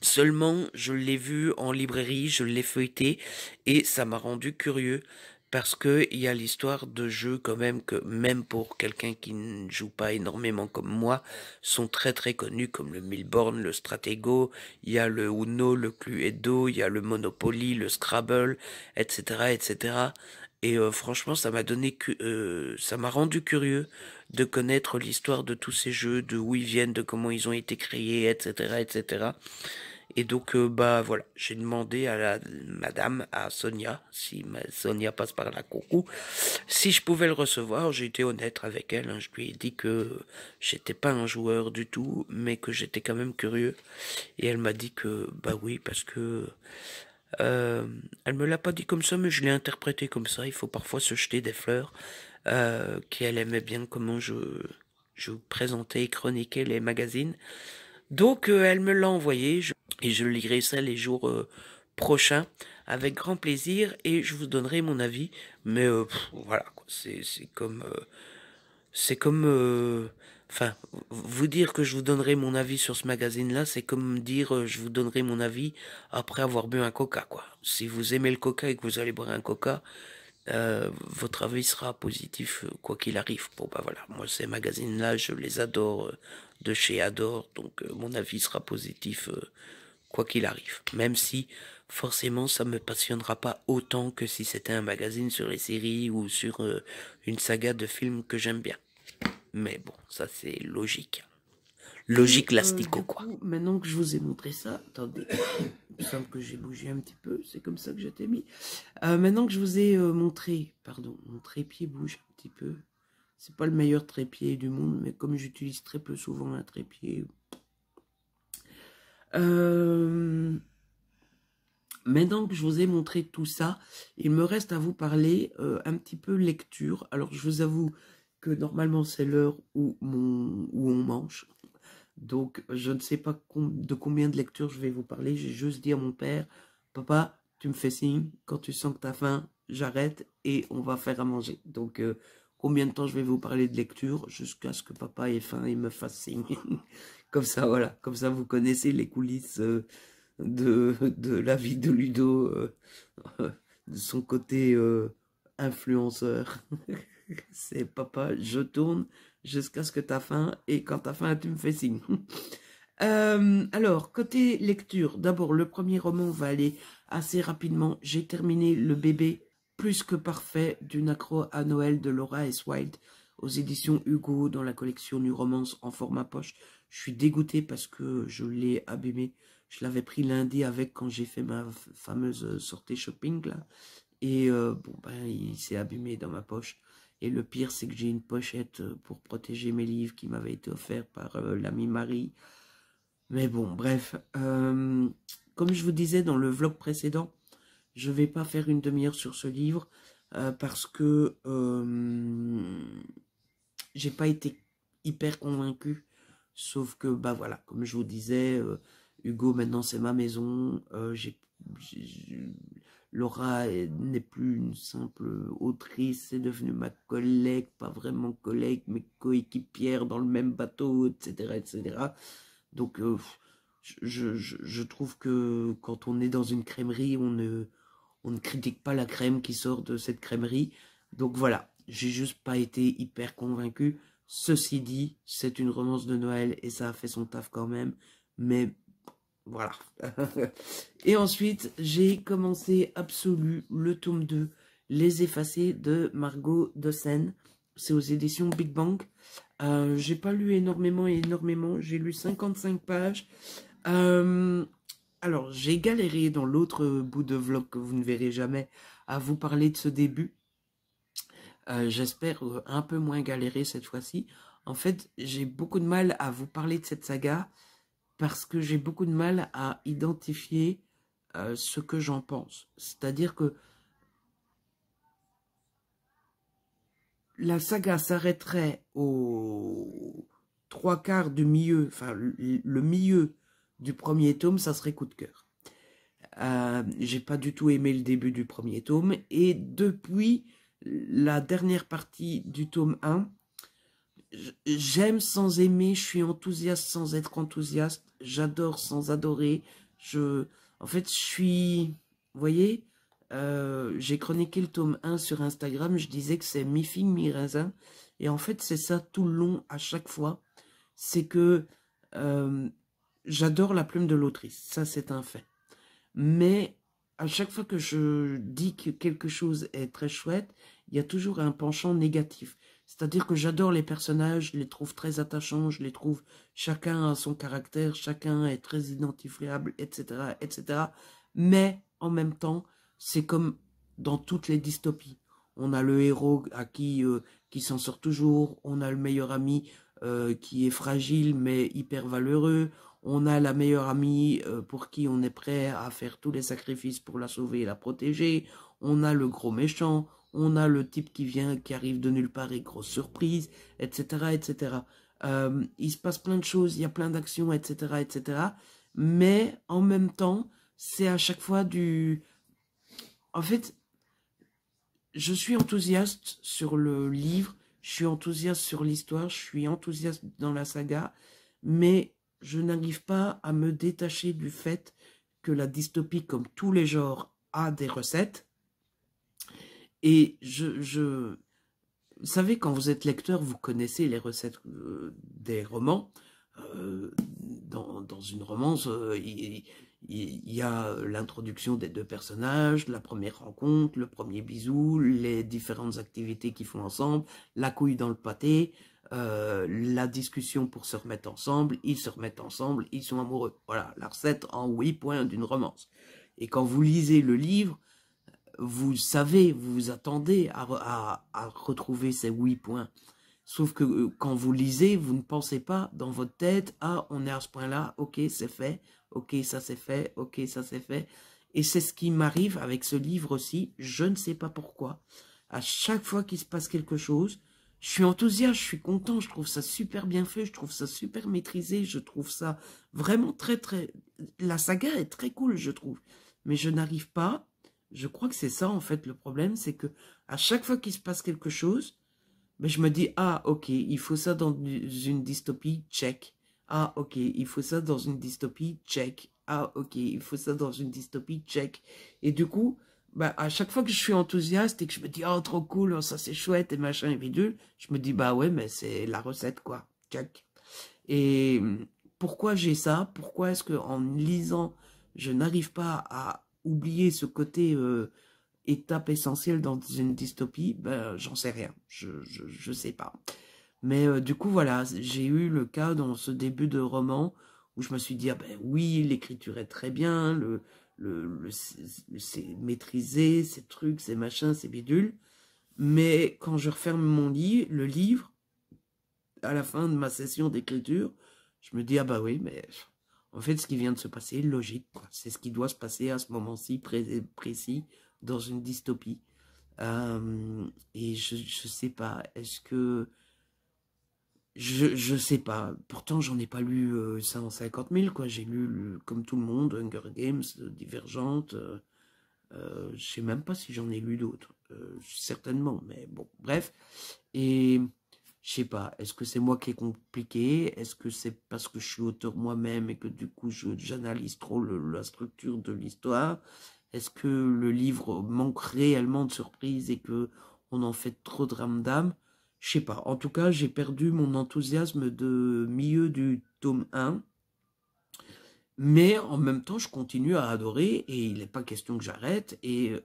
Seulement, je l'ai vu en librairie, je l'ai feuilleté et ça m'a rendu curieux parce que il y a l'histoire de jeux quand même que même pour quelqu'un qui ne joue pas énormément comme moi sont très très connus comme le Milborn, le Stratego, il y a le Uno, le Cluedo, il y a le Monopoly, le Scrabble, etc. etc. Et franchement, ça m'a rendu curieux de connaître l'histoire de tous ces jeux, de où ils viennent, de comment ils ont été créés, etc., etc. Et donc, bah voilà, j'ai demandé à la madame, à Sonia, si Sonia passe par là, coucou, si je pouvais le recevoir. J'ai été honnête avec elle, hein, je lui ai dit que j'étais pas un joueur du tout, mais que j'étais quand même curieux. Et elle m'a dit que, bah oui, parce que, elle me l'a pas dit comme ça, mais je l'ai interprété comme ça. Il faut parfois se jeter des fleurs, qu'elle aimait bien comment je présentais et chroniquais les magazines. Donc, elle me l'a envoyé et je lirai ça les jours prochains avec grand plaisir et je vous donnerai mon avis. Mais voilà, quoi, c'est comme, enfin, vous dire que je vous donnerai mon avis sur ce magazine-là, c'est comme dire je vous donnerai mon avis après avoir bu un coca, quoi. Si vous aimez le coca et que vous allez boire un coca, votre avis sera positif quoi qu'il arrive. Bon bah voilà, moi ces magazines-là, je les adore de chez Adore, donc mon avis sera positif quoi qu'il arrive. Même si forcément ça me passionnera pas autant que si c'était un magazine sur les séries ou sur une saga de films que j'aime bien. Mais bon, ça c'est logique. Logique lastico quoi. Maintenant que je vous ai montré ça, attendez, il me semble que j'ai bougé un petit peu, c'est comme ça que je t'ai mis. Maintenant que je vous ai montré, pardon, mon trépied bouge un petit peu. C'est pas le meilleur trépied du monde, mais comme j'utilise très peu souvent un trépied. Maintenant que je vous ai montré tout ça, il me reste à vous parler un petit peu lecture. Alors je vous avoue que normalement c'est l'heure où on mange. Donc je ne sais pas de combien de lectures je vais vous parler. J'ai juste dit à mon père, papa, tu me fais signe, quand tu sens que tu as faim, j'arrête et on va faire à manger. Donc combien de temps je vais vous parler de lecture jusqu'à ce que papa ait faim et me fasse signe. Comme ça, voilà, comme ça vous connaissez les coulisses de la vie de Ludo, de son côté influenceur. C'est papa, je tourne jusqu'à ce que t'as faim et quand t'as faim, tu me fais signe. Alors, côté lecture, d'abord, le premier roman va aller assez rapidement. J'ai terminé Le bébé plus que parfait d'une accro à Noël de Laura S. Wilde aux éditions Hugo dans la collection New Romance en format poche. Je suis dégoûté parce que je l'ai abîmé. Je l'avais pris lundi avec quand j'ai fait ma fameuse sortie shopping là. Et bon ben il s'est abîmé dans ma poche. Et le pire c'est que j'ai une pochette pour protéger mes livres qui m'avait été offert par l'ami Marie. Mais bon bref, comme je vous disais dans le vlog précédent, je vais pas faire une demi-heure sur ce livre parce que j'ai pas été hyper convaincu. Sauf que, bah voilà, comme je vous disais, Hugo, maintenant c'est ma maison. Laura n'est plus une simple autrice, c'est devenu ma collègue, pas vraiment collègue, mais coéquipière dans le même bateau, etc. etc. Donc, je trouve que quand on est dans une crèmerie, on ne critique pas la crème qui sort de cette crèmerie. Donc voilà, j'ai juste pas été hyper convaincu. Ceci dit, c'est une romance de Noël et ça a fait son taf quand même. Mais voilà. Et ensuite, j'ai commencé Absolu, le tome 2, Les Effacés de Margot Dossen. c'est aux éditions Big Bang. J'ai pas lu énormément, j'ai lu 55 pages. Alors, j'ai galéré dans l'autre bout de vlog que vous ne verrez jamais à vous parler de ce début. J'espère un peu moins galérer cette fois-ci. En fait, j'ai beaucoup de mal à vous parler de cette saga parce que j'ai beaucoup de mal à identifier ce que j'en pense. C'est-à-dire que la saga s'arrêterait aux 3/4 du milieu, enfin le milieu du premier tome, ça serait coup de cœur. J'ai pas du tout aimé le début du premier tome, et depuis la dernière partie du tome 1, j'aime sans aimer, je suis enthousiaste sans être enthousiaste, j'adore sans adorer, en fait, je suis, vous voyez, j'ai chroniqué le tome 1 sur Instagram, je disais que c'est mi-figue, mi-raisin, et en fait, c'est ça tout le long, à chaque fois, c'est que j'adore la plume de l'autrice, ça c'est un fait. Mais à chaque fois que je dis que quelque chose est très chouette, il y a toujours un penchant négatif. C'est-à-dire que j'adore les personnages, je les trouve très attachants, je les trouve, chacun a son caractère, chacun est très identifiable, etc., etc. Mais en même temps, c'est comme dans toutes les dystopies. On a le héros qui s'en sort toujours, on a le meilleur ami qui est fragile mais hyper valeureux, on a la meilleure amie pour qui on est prêt à faire tous les sacrifices pour la sauver et la protéger, on a le gros méchant, on a le type qui arrive de nulle part et grosse surprise, etc., etc. Il se passe plein de choses, il y a plein d'actions, etc., etc. Mais en même temps, c'est à chaque fois du... En fait, je suis enthousiaste sur le livre, je suis enthousiaste sur l'histoire, je suis enthousiaste dans la saga, mais je n'arrive pas à me détacher du fait que la dystopie, comme tous les genres, a des recettes. Et vous savez, quand vous êtes lecteur, vous connaissez les recettes des romans. Dans une romance, il y a l'introduction des deux personnages, la première rencontre, le premier bisou, les différentes activités qu'ils font ensemble, la couille dans le pâté, la discussion pour se remettre ensemble, ils se remettent ensemble, ils sont amoureux. Voilà, la recette en 8 points d'une romance. Et quand vous lisez le livre, vous savez, vous vous attendez à retrouver ces 8 points. Sauf que quand vous lisez, vous ne pensez pas dans votre tête, ah, on est à ce point-là, ok, c'est fait, ok, ça c'est fait, ok, ça c'est fait. Et c'est ce qui m'arrive avec ce livre aussi, je ne sais pas pourquoi. À chaque fois qu'il se passe quelque chose, je suis enthousiaste, je suis content, je trouve ça super bien fait, je trouve ça super maîtrisé, je trouve ça vraiment très, très... La saga est très cool, je trouve. Mais je n'arrive pas, je crois que c'est ça en fait le problème, c'est que à chaque fois qu'il se passe quelque chose, mais je me dis, ah, ok, il faut ça dans une dystopie, check. Ah, ok, il faut ça dans une dystopie, check. Ah, ok, il faut ça dans une dystopie, check. Et du coup, bah, à chaque fois que je suis enthousiaste et que je me dis, oh, trop cool, oh, ça c'est chouette et machin et bidule, je me dis, bah ouais, mais c'est la recette, quoi, check. Et pourquoi j'ai ça? Pourquoi est-ce qu'en lisant, je n'arrive pas à oublier ce côté... étape essentielle dans une dystopie, ben, j'en sais rien, je sais pas. Mais du coup, voilà, j'ai eu le cas dans ce début de roman où je me suis dit, ah ben oui, l'écriture est très bien, c'est maîtrisé, ces trucs, ces machins, ces bidules. Mais quand je referme le livre, à la fin de ma session d'écriture, je me dis, ah bah oui, mais en fait, ce qui vient de se passer est logique, quoi. C'est ce qui doit se passer à ce moment-ci précis dans une dystopie. Et je sais pas, est-ce que... Je sais pas. Pourtant, j'en ai pas lu 150 000, quoi. J'ai lu, comme tout le monde, Hunger Games, Divergente. Je sais même pas si j'en ai lu d'autres. Certainement, mais bon, bref. Et je sais pas, est-ce que c'est moi qui est compliqué? Est-ce que c'est parce que je suis auteur moi-même et que du coup j'analyse trop la structure de l'histoire? Est-ce que le livre manque réellement de surprise et que on en fait trop de d'âme? Je sais pas. En tout cas, j'ai perdu mon enthousiasme de milieu du tome 1. Mais en même temps, je continue à adorer et il n'est pas question que j'arrête. Et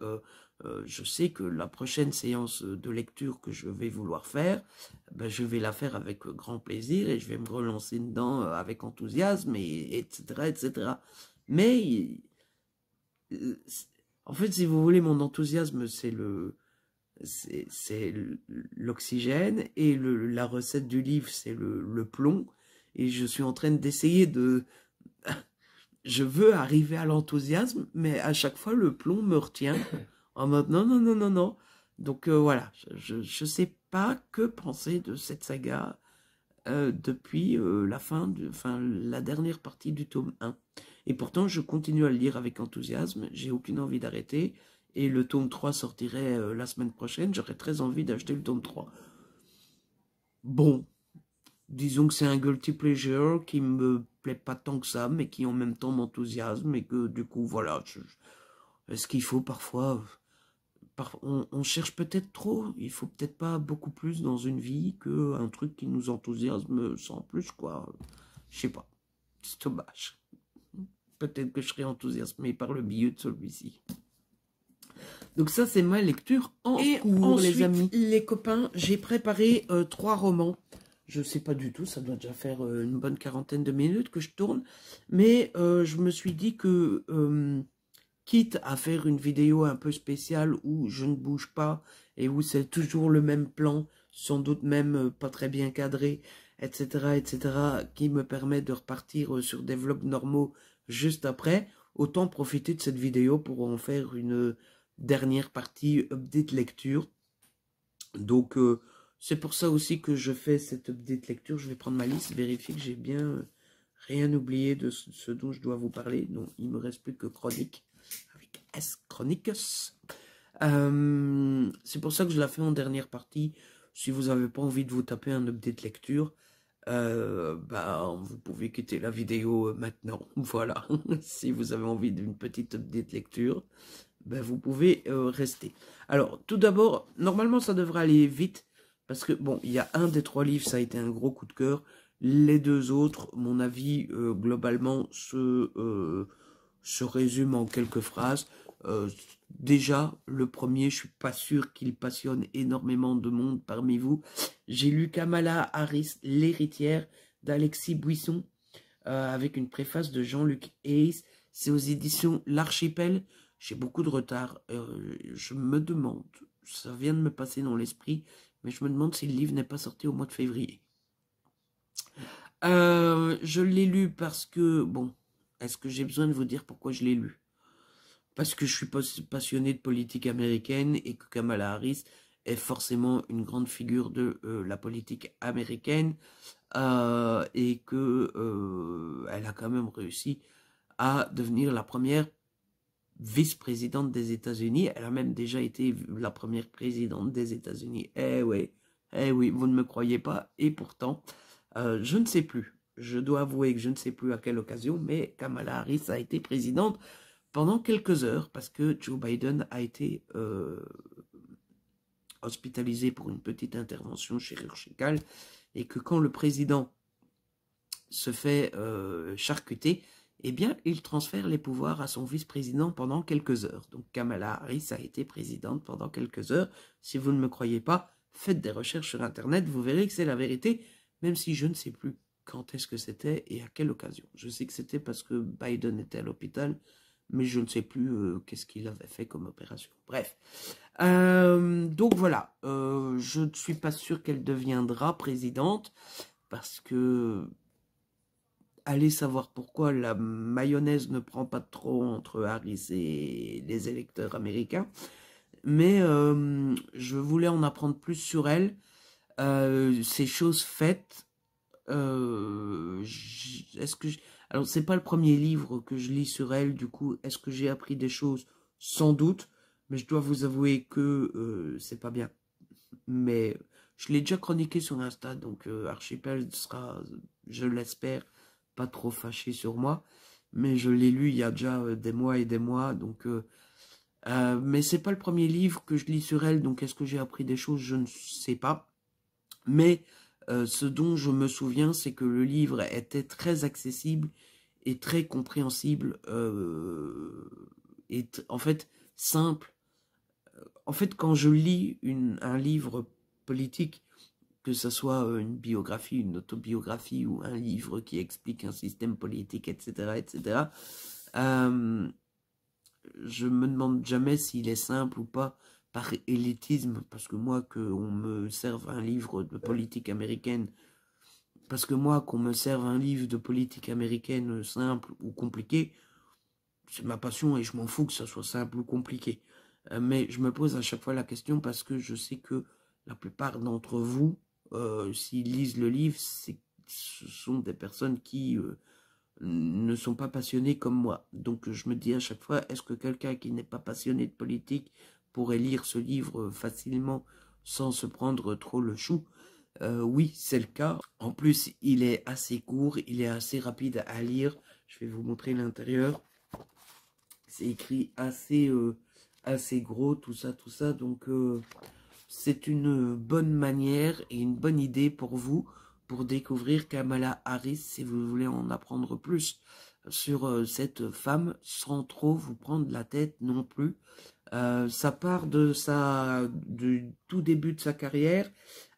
je sais que la prochaine séance de lecture que je vais vouloir faire, ben, je vais la faire avec grand plaisir et je vais me relancer dedans avec enthousiasme, et, etc., etc. Mais, en fait, si vous voulez, mon enthousiasme, c'est l'oxygène, et la recette du livre, c'est le plomb. Et je suis en train d'essayer de... Je veux arriver à l'enthousiasme, mais à chaque fois, le plomb me retient en mode non, non, non, non, non. Donc voilà, je ne sais pas que penser de cette saga depuis la dernière partie du tome 1. Et pourtant, je continue à le lire avec enthousiasme, j'ai aucune envie d'arrêter. Et le tome 3 sortirait la semaine prochaine, j'aurais très envie d'acheter le tome 3. Bon, disons que c'est un guilty pleasure qui me plaît pas tant que ça, mais qui en même temps m'enthousiasme, et que du coup, voilà, est-ce qu'il faut parfois... on cherche peut-être trop, il faut peut-être pas beaucoup plus dans une vie qu'un truc qui nous enthousiasme sans plus, quoi. Je sais pas, c'est dommage. Peut-être que je serai enthousiasmé par le milieu de celui-ci. Donc ça, c'est ma lecture en cours, ensuite, les amis. Les copains, j'ai préparé 3 romans. Je sais pas du tout, ça doit déjà faire une bonne 40aine de minutes que je tourne. Mais je me suis dit que, quitte à faire une vidéo un peu spéciale où je ne bouge pas et où c'est toujours le même plan, sans doute même pas très bien cadré, etc., etc., qui me permet de repartir sur des vlogs normaux juste après, autant profiter de cette vidéo pour en faire une dernière partie update lecture. Donc c'est pour ça aussi que je fais cette update lecture. Je vais prendre ma liste, vérifier que j'ai bien rien oublié de ce dont je dois vous parler. Non, il me reste plus que Chronique, avec S, Chronicus. C'est pour ça que je la fais en dernière partie. Si vous n'avez pas envie de vous taper un update lecture, vous pouvez quitter la vidéo maintenant. Voilà. Si vous avez envie d'une petite update lecture, vous pouvez rester. Alors, tout d'abord, normalement, ça devrait aller vite, parce que, bon, il y a un des 3 livres, ça a été un gros coup de cœur. Les 2 autres, mon avis, globalement, se résume en quelques phrases. Déjà, le premier, je suis pas sûr qu'il passionne énormément de monde parmi vous. J'ai lu Kamala Harris, l'héritière, d'Alexis Buisson, avec une préface de Jean-Luc Hayes. C'est aux éditions L'Archipel. J'ai beaucoup de retard. Je me demande, ça vient de me passer dans l'esprit, mais je me demande si le livre n'est pas sorti au mois de février. Je l'ai lu parce que, bon, est-ce que j'ai besoin de vous dire pourquoi je l'ai lu? Parce que je suis passionné de politique américaine et que Kamala Harris est forcément une grande figure de la politique américaine, et que elle a quand même réussi à devenir la première vice-présidente des États-Unis. Elle a même déjà été la première présidente des États-Unis. Eh oui, vous ne me croyez pas. Et pourtant, je ne sais plus. Je dois avouer que je ne sais plus à quelle occasion, mais Kamala Harris a été présidente pendant quelques heures parce que Joe Biden a été hospitalisé pour une petite intervention chirurgicale, et que quand le président se fait charcuter, eh bien, il transfère les pouvoirs à son vice-président pendant quelques heures. Donc, Kamala Harris a été présidente pendant quelques heures. Si vous ne me croyez pas, faites des recherches sur Internet, vous verrez que c'est la vérité, même si je ne sais plus quand est-ce que c'était et à quelle occasion. Je sais que c'était parce que Biden était à l'hôpital, mais je ne sais plus qu'est-ce qu'il avait fait comme opération. Bref. Donc voilà, je ne suis pas sûr qu'elle deviendra présidente, parce que... allez savoir pourquoi la mayonnaise ne prend pas trop entre Harris et les électeurs américains. Mais je voulais en apprendre plus sur elle. Ces choses faites. Alors, c'est pas le premier livre que je lis sur elle. Du coup, est-ce que j'ai appris des choses? Sans doute. Mais je dois vous avouer que c'est pas bien. Mais je l'ai déjà chroniqué sur Insta. Donc, Archipel sera, je l'espère, pas trop fâché sur moi, mais je l'ai lu il y a déjà des mois et des mois, donc mais c'est pas le premier livre que je lis sur elle, donc est-ce que j'ai appris des choses? Je ne sais pas, mais ce dont je me souviens, c'est que le livre était très accessible et très compréhensible, et en fait simple, en fait, quand je lis un livre politique, que ce soit une biographie, une autobiographie ou un livre qui explique un système politique, etc., etc., je me demande jamais s'il est simple ou pas par élitisme, parce que moi, qu'on me serve un livre de politique américaine, parce que moi, qu'on me serve un livre de politique américaine simple ou compliqué, c'est ma passion et je m'en fous que ça soit simple ou compliqué. Mais je me pose à chaque fois la question parce que je sais que la plupart d'entre vous, s'ils lisent le livre, ce sont des personnes qui ne sont pas passionnées comme moi. Donc je me dis à chaque fois, est-ce que quelqu'un qui n'est pas passionné de politique pourrait lire ce livre facilement sans se prendre trop le chou? Oui, c'est le cas. En plus, il est assez court, il est assez rapide à lire. Je vais vous montrer l'intérieur. C'est écrit assez gros, tout ça. Donc, c'est une bonne manière et une bonne idée pour vous pour découvrir Kamala Harris si vous voulez en apprendre plus sur cette femme sans trop vous prendre la tête non plus. Ça part du tout début de sa carrière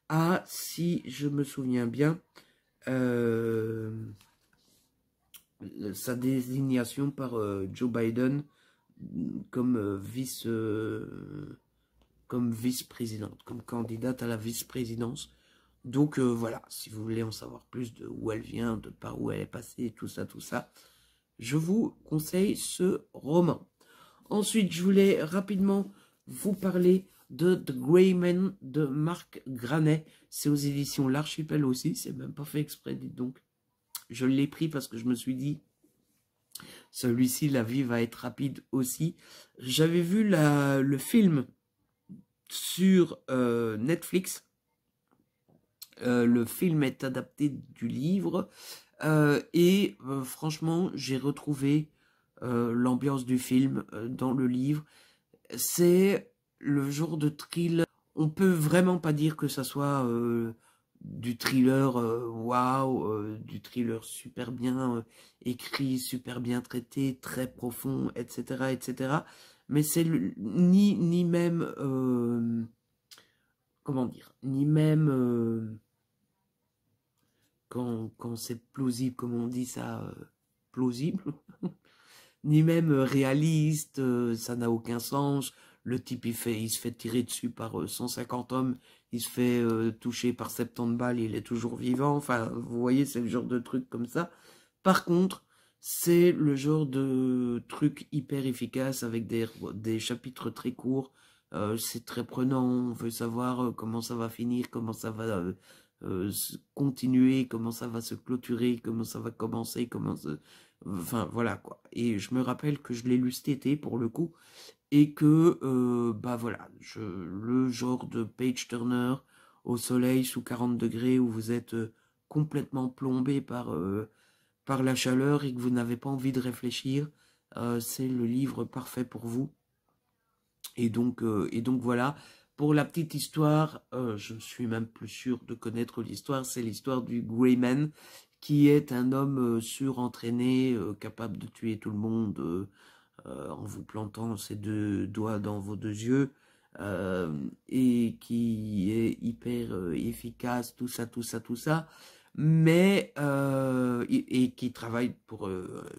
à, si je me souviens bien, sa désignation par Joe Biden comme vice-présidente, comme candidate à la vice-présidence. Donc voilà, si vous voulez en savoir plus de où elle vient, de par où elle est passée, tout ça, je vous conseille ce roman. Ensuite, je voulais rapidement vous parler de The Gray Man de Marc Granet. C'est aux éditions L'Archipel aussi, c'est même pas fait exprès, dites donc. Je l'ai pris parce que je me suis dit, celui-ci, la vie va être rapide aussi. J'avais vu le film sur Netflix. Le film est adapté du livre. Et franchement, j'ai retrouvé l'ambiance du film dans le livre. C'est le genre de thriller. On peut vraiment pas dire que ça soit du thriller waouh, du thriller super bien écrit, super bien traité, très profond, etc., etc. Mais c'est ni même comment dire, ni même quand c'est plausible, comme on dit ça, plausible, ni même réaliste, ça n'a aucun sens. Le type, il se fait tirer dessus par 150 hommes, il se fait toucher par 70 balles, il est toujours vivant. Enfin, vous voyez, c'est le genre de truc comme ça. Par contre, c'est le genre de truc hyper efficace avec des chapitres très courts. C'est très prenant, on veut savoir comment ça va finir, comment ça va continuer, comment ça va se clôturer, comment ça va commencer, enfin voilà quoi. Et je me rappelle que je l'ai lu cet été pour le coup, et que bah voilà, le genre de page turner au soleil sous 40 degrés où vous êtes complètement plombé par la chaleur et que vous n'avez pas envie de réfléchir, c'est le livre parfait pour vous. Et donc voilà, pour la petite histoire, je ne suis même plus sûr de connaître l'histoire, c'est l'histoire du Greyman, qui est un homme surentraîné, capable de tuer tout le monde en vous plantant ses deux doigts dans vos deux yeux, et qui est hyper efficace, tout ça, mais et qui travaille pour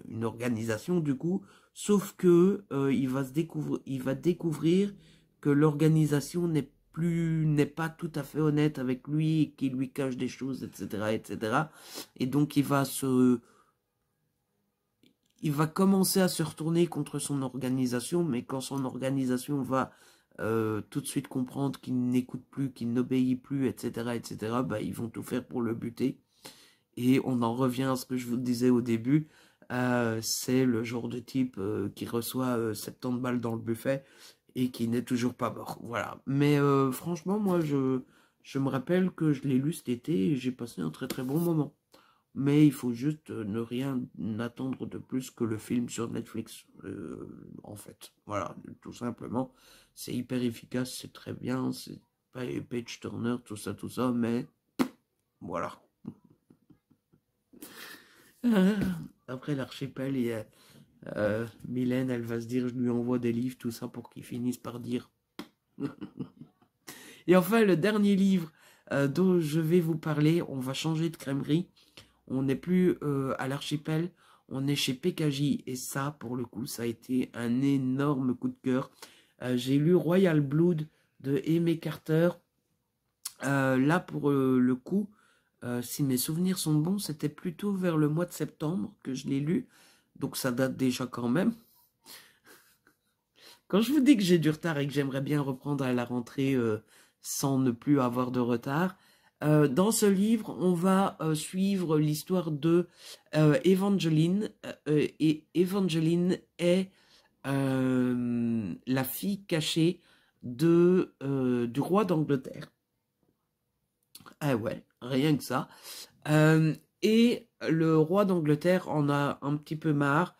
une organisation du coup, sauf que il va découvrir que l'organisation n'est pas tout à fait honnête avec lui, et qui lui cache des choses, etc. Et donc il va commencer à se retourner contre son organisation, mais quand son organisation va tout de suite comprendre qu'il n'écoute plus, qu'il n'obéit plus, etc., bah, ils vont tout faire pour le buter. Et on en revient à ce que je vous disais au début, c'est le genre de type qui reçoit 70 balles dans le buffet et qui n'est toujours pas mort. Voilà. Mais franchement, moi, je me rappelle que je l'ai lu cet été et j'ai passé un très très bon moment. Mais il faut juste ne rien attendre de plus que le film sur Netflix, en fait. Voilà, tout simplement. C'est hyper efficace, c'est très bien, c'est pas page turner, tout ça, mais voilà. Après l'archipel, il y a Mylène, elle va se dire, je lui envoie des livres, tout ça, pour qu'ils finissent par dire, Et enfin, le dernier livre dont je vais vous parler, on va changer de crèmerie. On n'est plus à l'archipel, on est chez PKJ. Et ça, pour le coup, ça a été un énorme coup de cœur. J'ai lu Royal Blood de Aimé Carter. Là, pour le coup, si mes souvenirs sont bons, c'était plutôt vers le mois de septembre que je l'ai lu. Donc ça date déjà quand même. Quand je vous dis que j'ai du retard et que j'aimerais bien reprendre à la rentrée sans ne plus avoir de retard, dans ce livre, on va suivre l'histoire de Evangeline. Et Evangeline est la fille cachée du roi d'Angleterre. Ah ouais, rien que ça. Et le roi d'Angleterre en a un petit peu marre,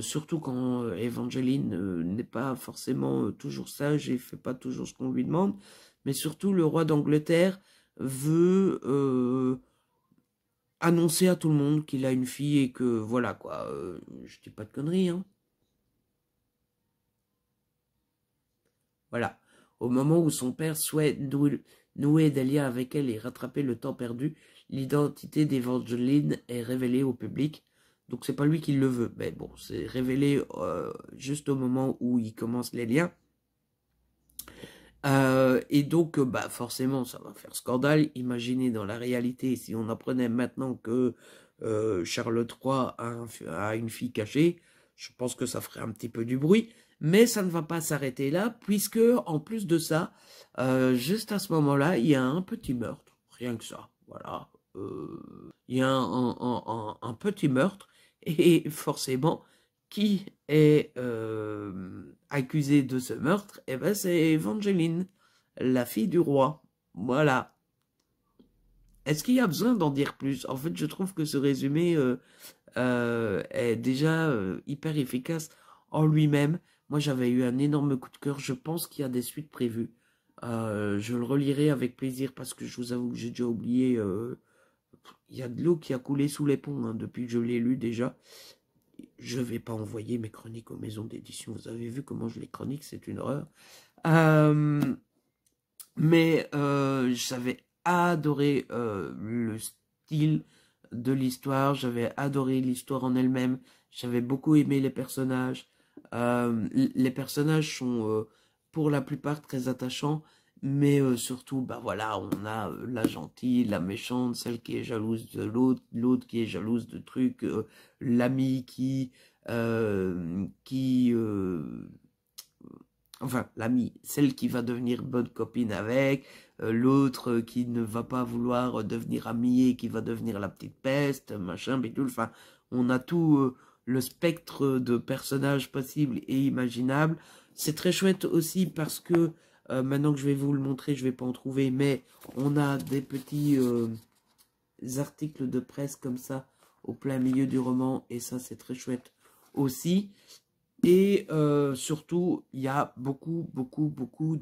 surtout quand Evangeline n'est pas forcément toujours sage et fait pas toujours ce qu'on lui demande. Mais surtout, le roi d'Angleterre veut annoncer à tout le monde qu'il a une fille et que voilà quoi. Je dis pas de conneries, hein. Voilà. Au moment où son père souhaite nouer des liens avec elle et rattraper le temps perdu, l'identité d'Evangeline est révélée au public. Donc c'est pas lui qui le veut. Mais bon, c'est révélé juste au moment où il commence les liens. Et donc, bah forcément, ça va faire scandale. Imaginez dans la réalité, si on apprenait maintenant que Charles III a une fille cachée, je pense que ça ferait un petit peu du bruit. Mais ça ne va pas s'arrêter là, puisque en plus de ça, juste à ce moment-là, il y a un petit meurtre, rien que ça. Voilà, il y a un petit meurtre, et forcément, qui est accusée de ce meurtre? Eh ben, c'est Evangeline, la fille du roi. Voilà. Est-ce qu'il y a besoin d'en dire plus? En fait, je trouve que ce résumé est déjà hyper efficace en lui-même. Moi, j'avais eu un énorme coup de cœur. Je pense qu'il y a des suites prévues. Je le relirai avec plaisir parce que je vous avoue que j'ai déjà oublié. Il y a de l'eau qui a coulé sous les ponts hein, depuis que je l'ai lu déjà. Je vais pas envoyer mes chroniques aux maisons d'édition. Vous avez vu comment je les chronique, c'est une horreur. Mais j'avais adoré le style de l'histoire. J'avais adoré l'histoire en elle-même. J'avais beaucoup aimé les personnages. Les personnages sont pour la plupart très attachants. Mais surtout, bah voilà, on a la gentille, la méchante, celle qui est jalouse de l'autre, l'autre qui est jalouse de trucs, l'ami enfin, l'amie, celle qui va devenir bonne copine avec, l'autre qui ne va pas vouloir devenir amie et qui va devenir la petite peste, machin, bidule. Enfin, on a tout le spectre de personnages possibles et imaginables. C'est très chouette aussi parce que, maintenant que je vais vous le montrer, je vais pas en trouver, mais on a des petits articles de presse comme ça au plein milieu du roman et ça, c'est très chouette aussi. Et surtout, il y a beaucoup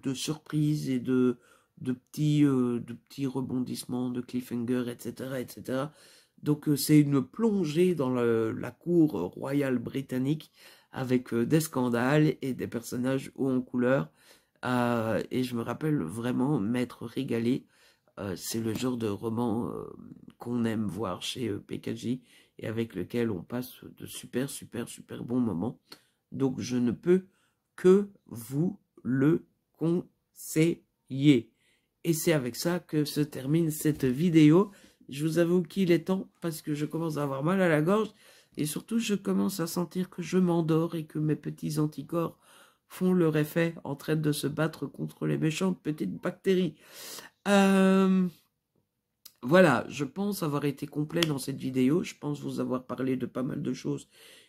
de surprises et de petits rebondissements, de cliffhanger, etc., etc. Donc c'est une plongée dans la cour royale britannique avec des scandales et des personnages hauts en couleur. Et je me rappelle vraiment m'être régalé. C'est le genre de roman qu'on aime voir chez PKJ et avec lequel on passe de super bons moments. Donc, je ne peux que vous le conseiller. Et c'est avec ça que se termine cette vidéo. Je vous avoue qu'il est temps parce que je commence à avoir mal à la gorge. Et surtout, je commence à sentir que je m'endors et que mes petits anticorps font leur effet en train de se battre contre les méchantes petites bactéries. Voilà, je pense avoir été complet dans cette vidéo. Je pense vous avoir parlé de pas mal de choses.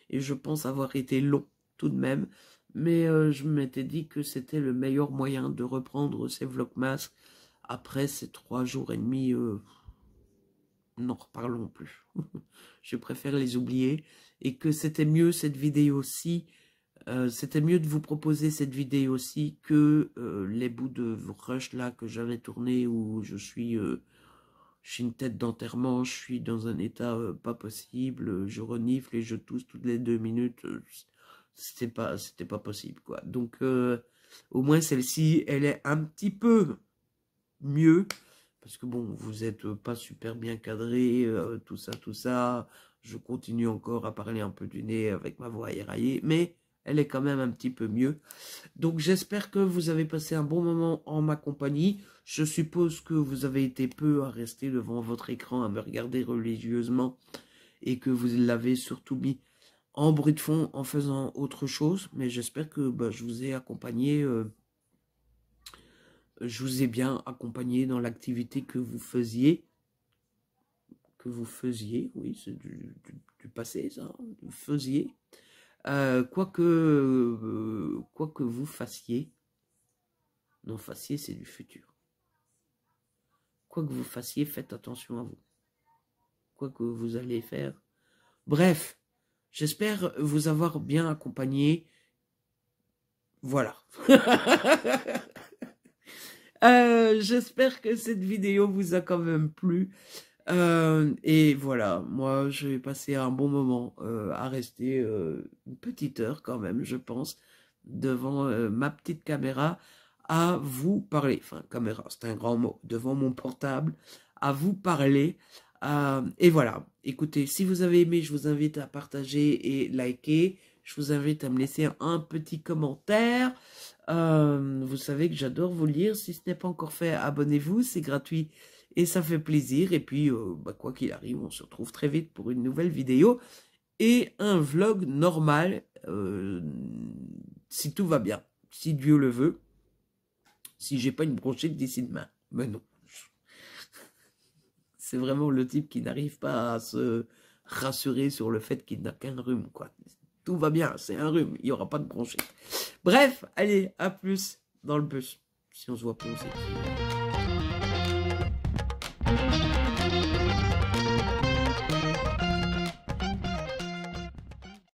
Et je pense avoir été long tout de même, mais je m'étais dit que c'était le meilleur moyen de reprendre ces vlogmas après ces 3 jours et demi. N'en reparlons plus. Je préfère les oublier et que c'était mieux cette vidéo-ci. C'était mieux de vous proposer cette vidéo-ci que les bouts de rush là que j'avais tourné où je suis une tête d'enterrement, je suis dans un état pas possible, je renifle et je tousse toutes les 2 minutes. C'était pas possible quoi. Donc Au moins, celle-ci, elle est un petit peu mieux. Parce que bon, vous n'êtes pas super bien cadré, tout ça, tout ça. Je continue encore à parler un peu du nez avec ma voix éraillée, mais elle est quand même un petit peu mieux. Donc j'espère que vous avez passé un bon moment en ma compagnie. Je suppose que vous avez été peu à rester devant votre écran, à me regarder religieusement, et que vous l'avez surtout mis en bruit de fond en faisant autre chose. Mais j'espère que je vous ai accompagné, je vous ai bien accompagné dans l'activité que vous faisiez. Oui, c'est du passé, ça, vous faisiez. Quoi que vous fassiez, non, fassiez, c'est du futur. Quoi que vous fassiez, faites attention à vous. Quoi que vous allez faire. Bref, j'espère vous avoir bien accompagné. Voilà. J'espère que cette vidéo vous a quand même plu. Et voilà, moi je vais passer un bon moment à rester une petite heure quand même, je pense, devant ma petite caméra à vous parler. Enfin, caméra, c'est un grand mot. Devant mon portable, à vous parler. Et voilà, écoutez, si vous avez aimé, je vous invite à partager et liker. Je vous invite à me laisser un petit commentaire. Vous savez que j'adore vous lire. Si ce n'est pas encore fait, abonnez-vous, c'est gratuit. Et ça fait plaisir. Et puis, quoi qu'il arrive, on se retrouve très vite pour une nouvelle vidéo. Et un vlog normal, si tout va bien. Si Dieu le veut. Si j'ai pas une bronchite d'ici demain. Mais non. C'est vraiment le type qui n'arrive pas à se rassurer sur le fait qu'il n'a qu'un rhume, quoi. Tout va bien, c'est un rhume. Il n'y aura pas de bronchite. Bref, allez, à plus dans le bus. Si on se voit pas, on s'écrit.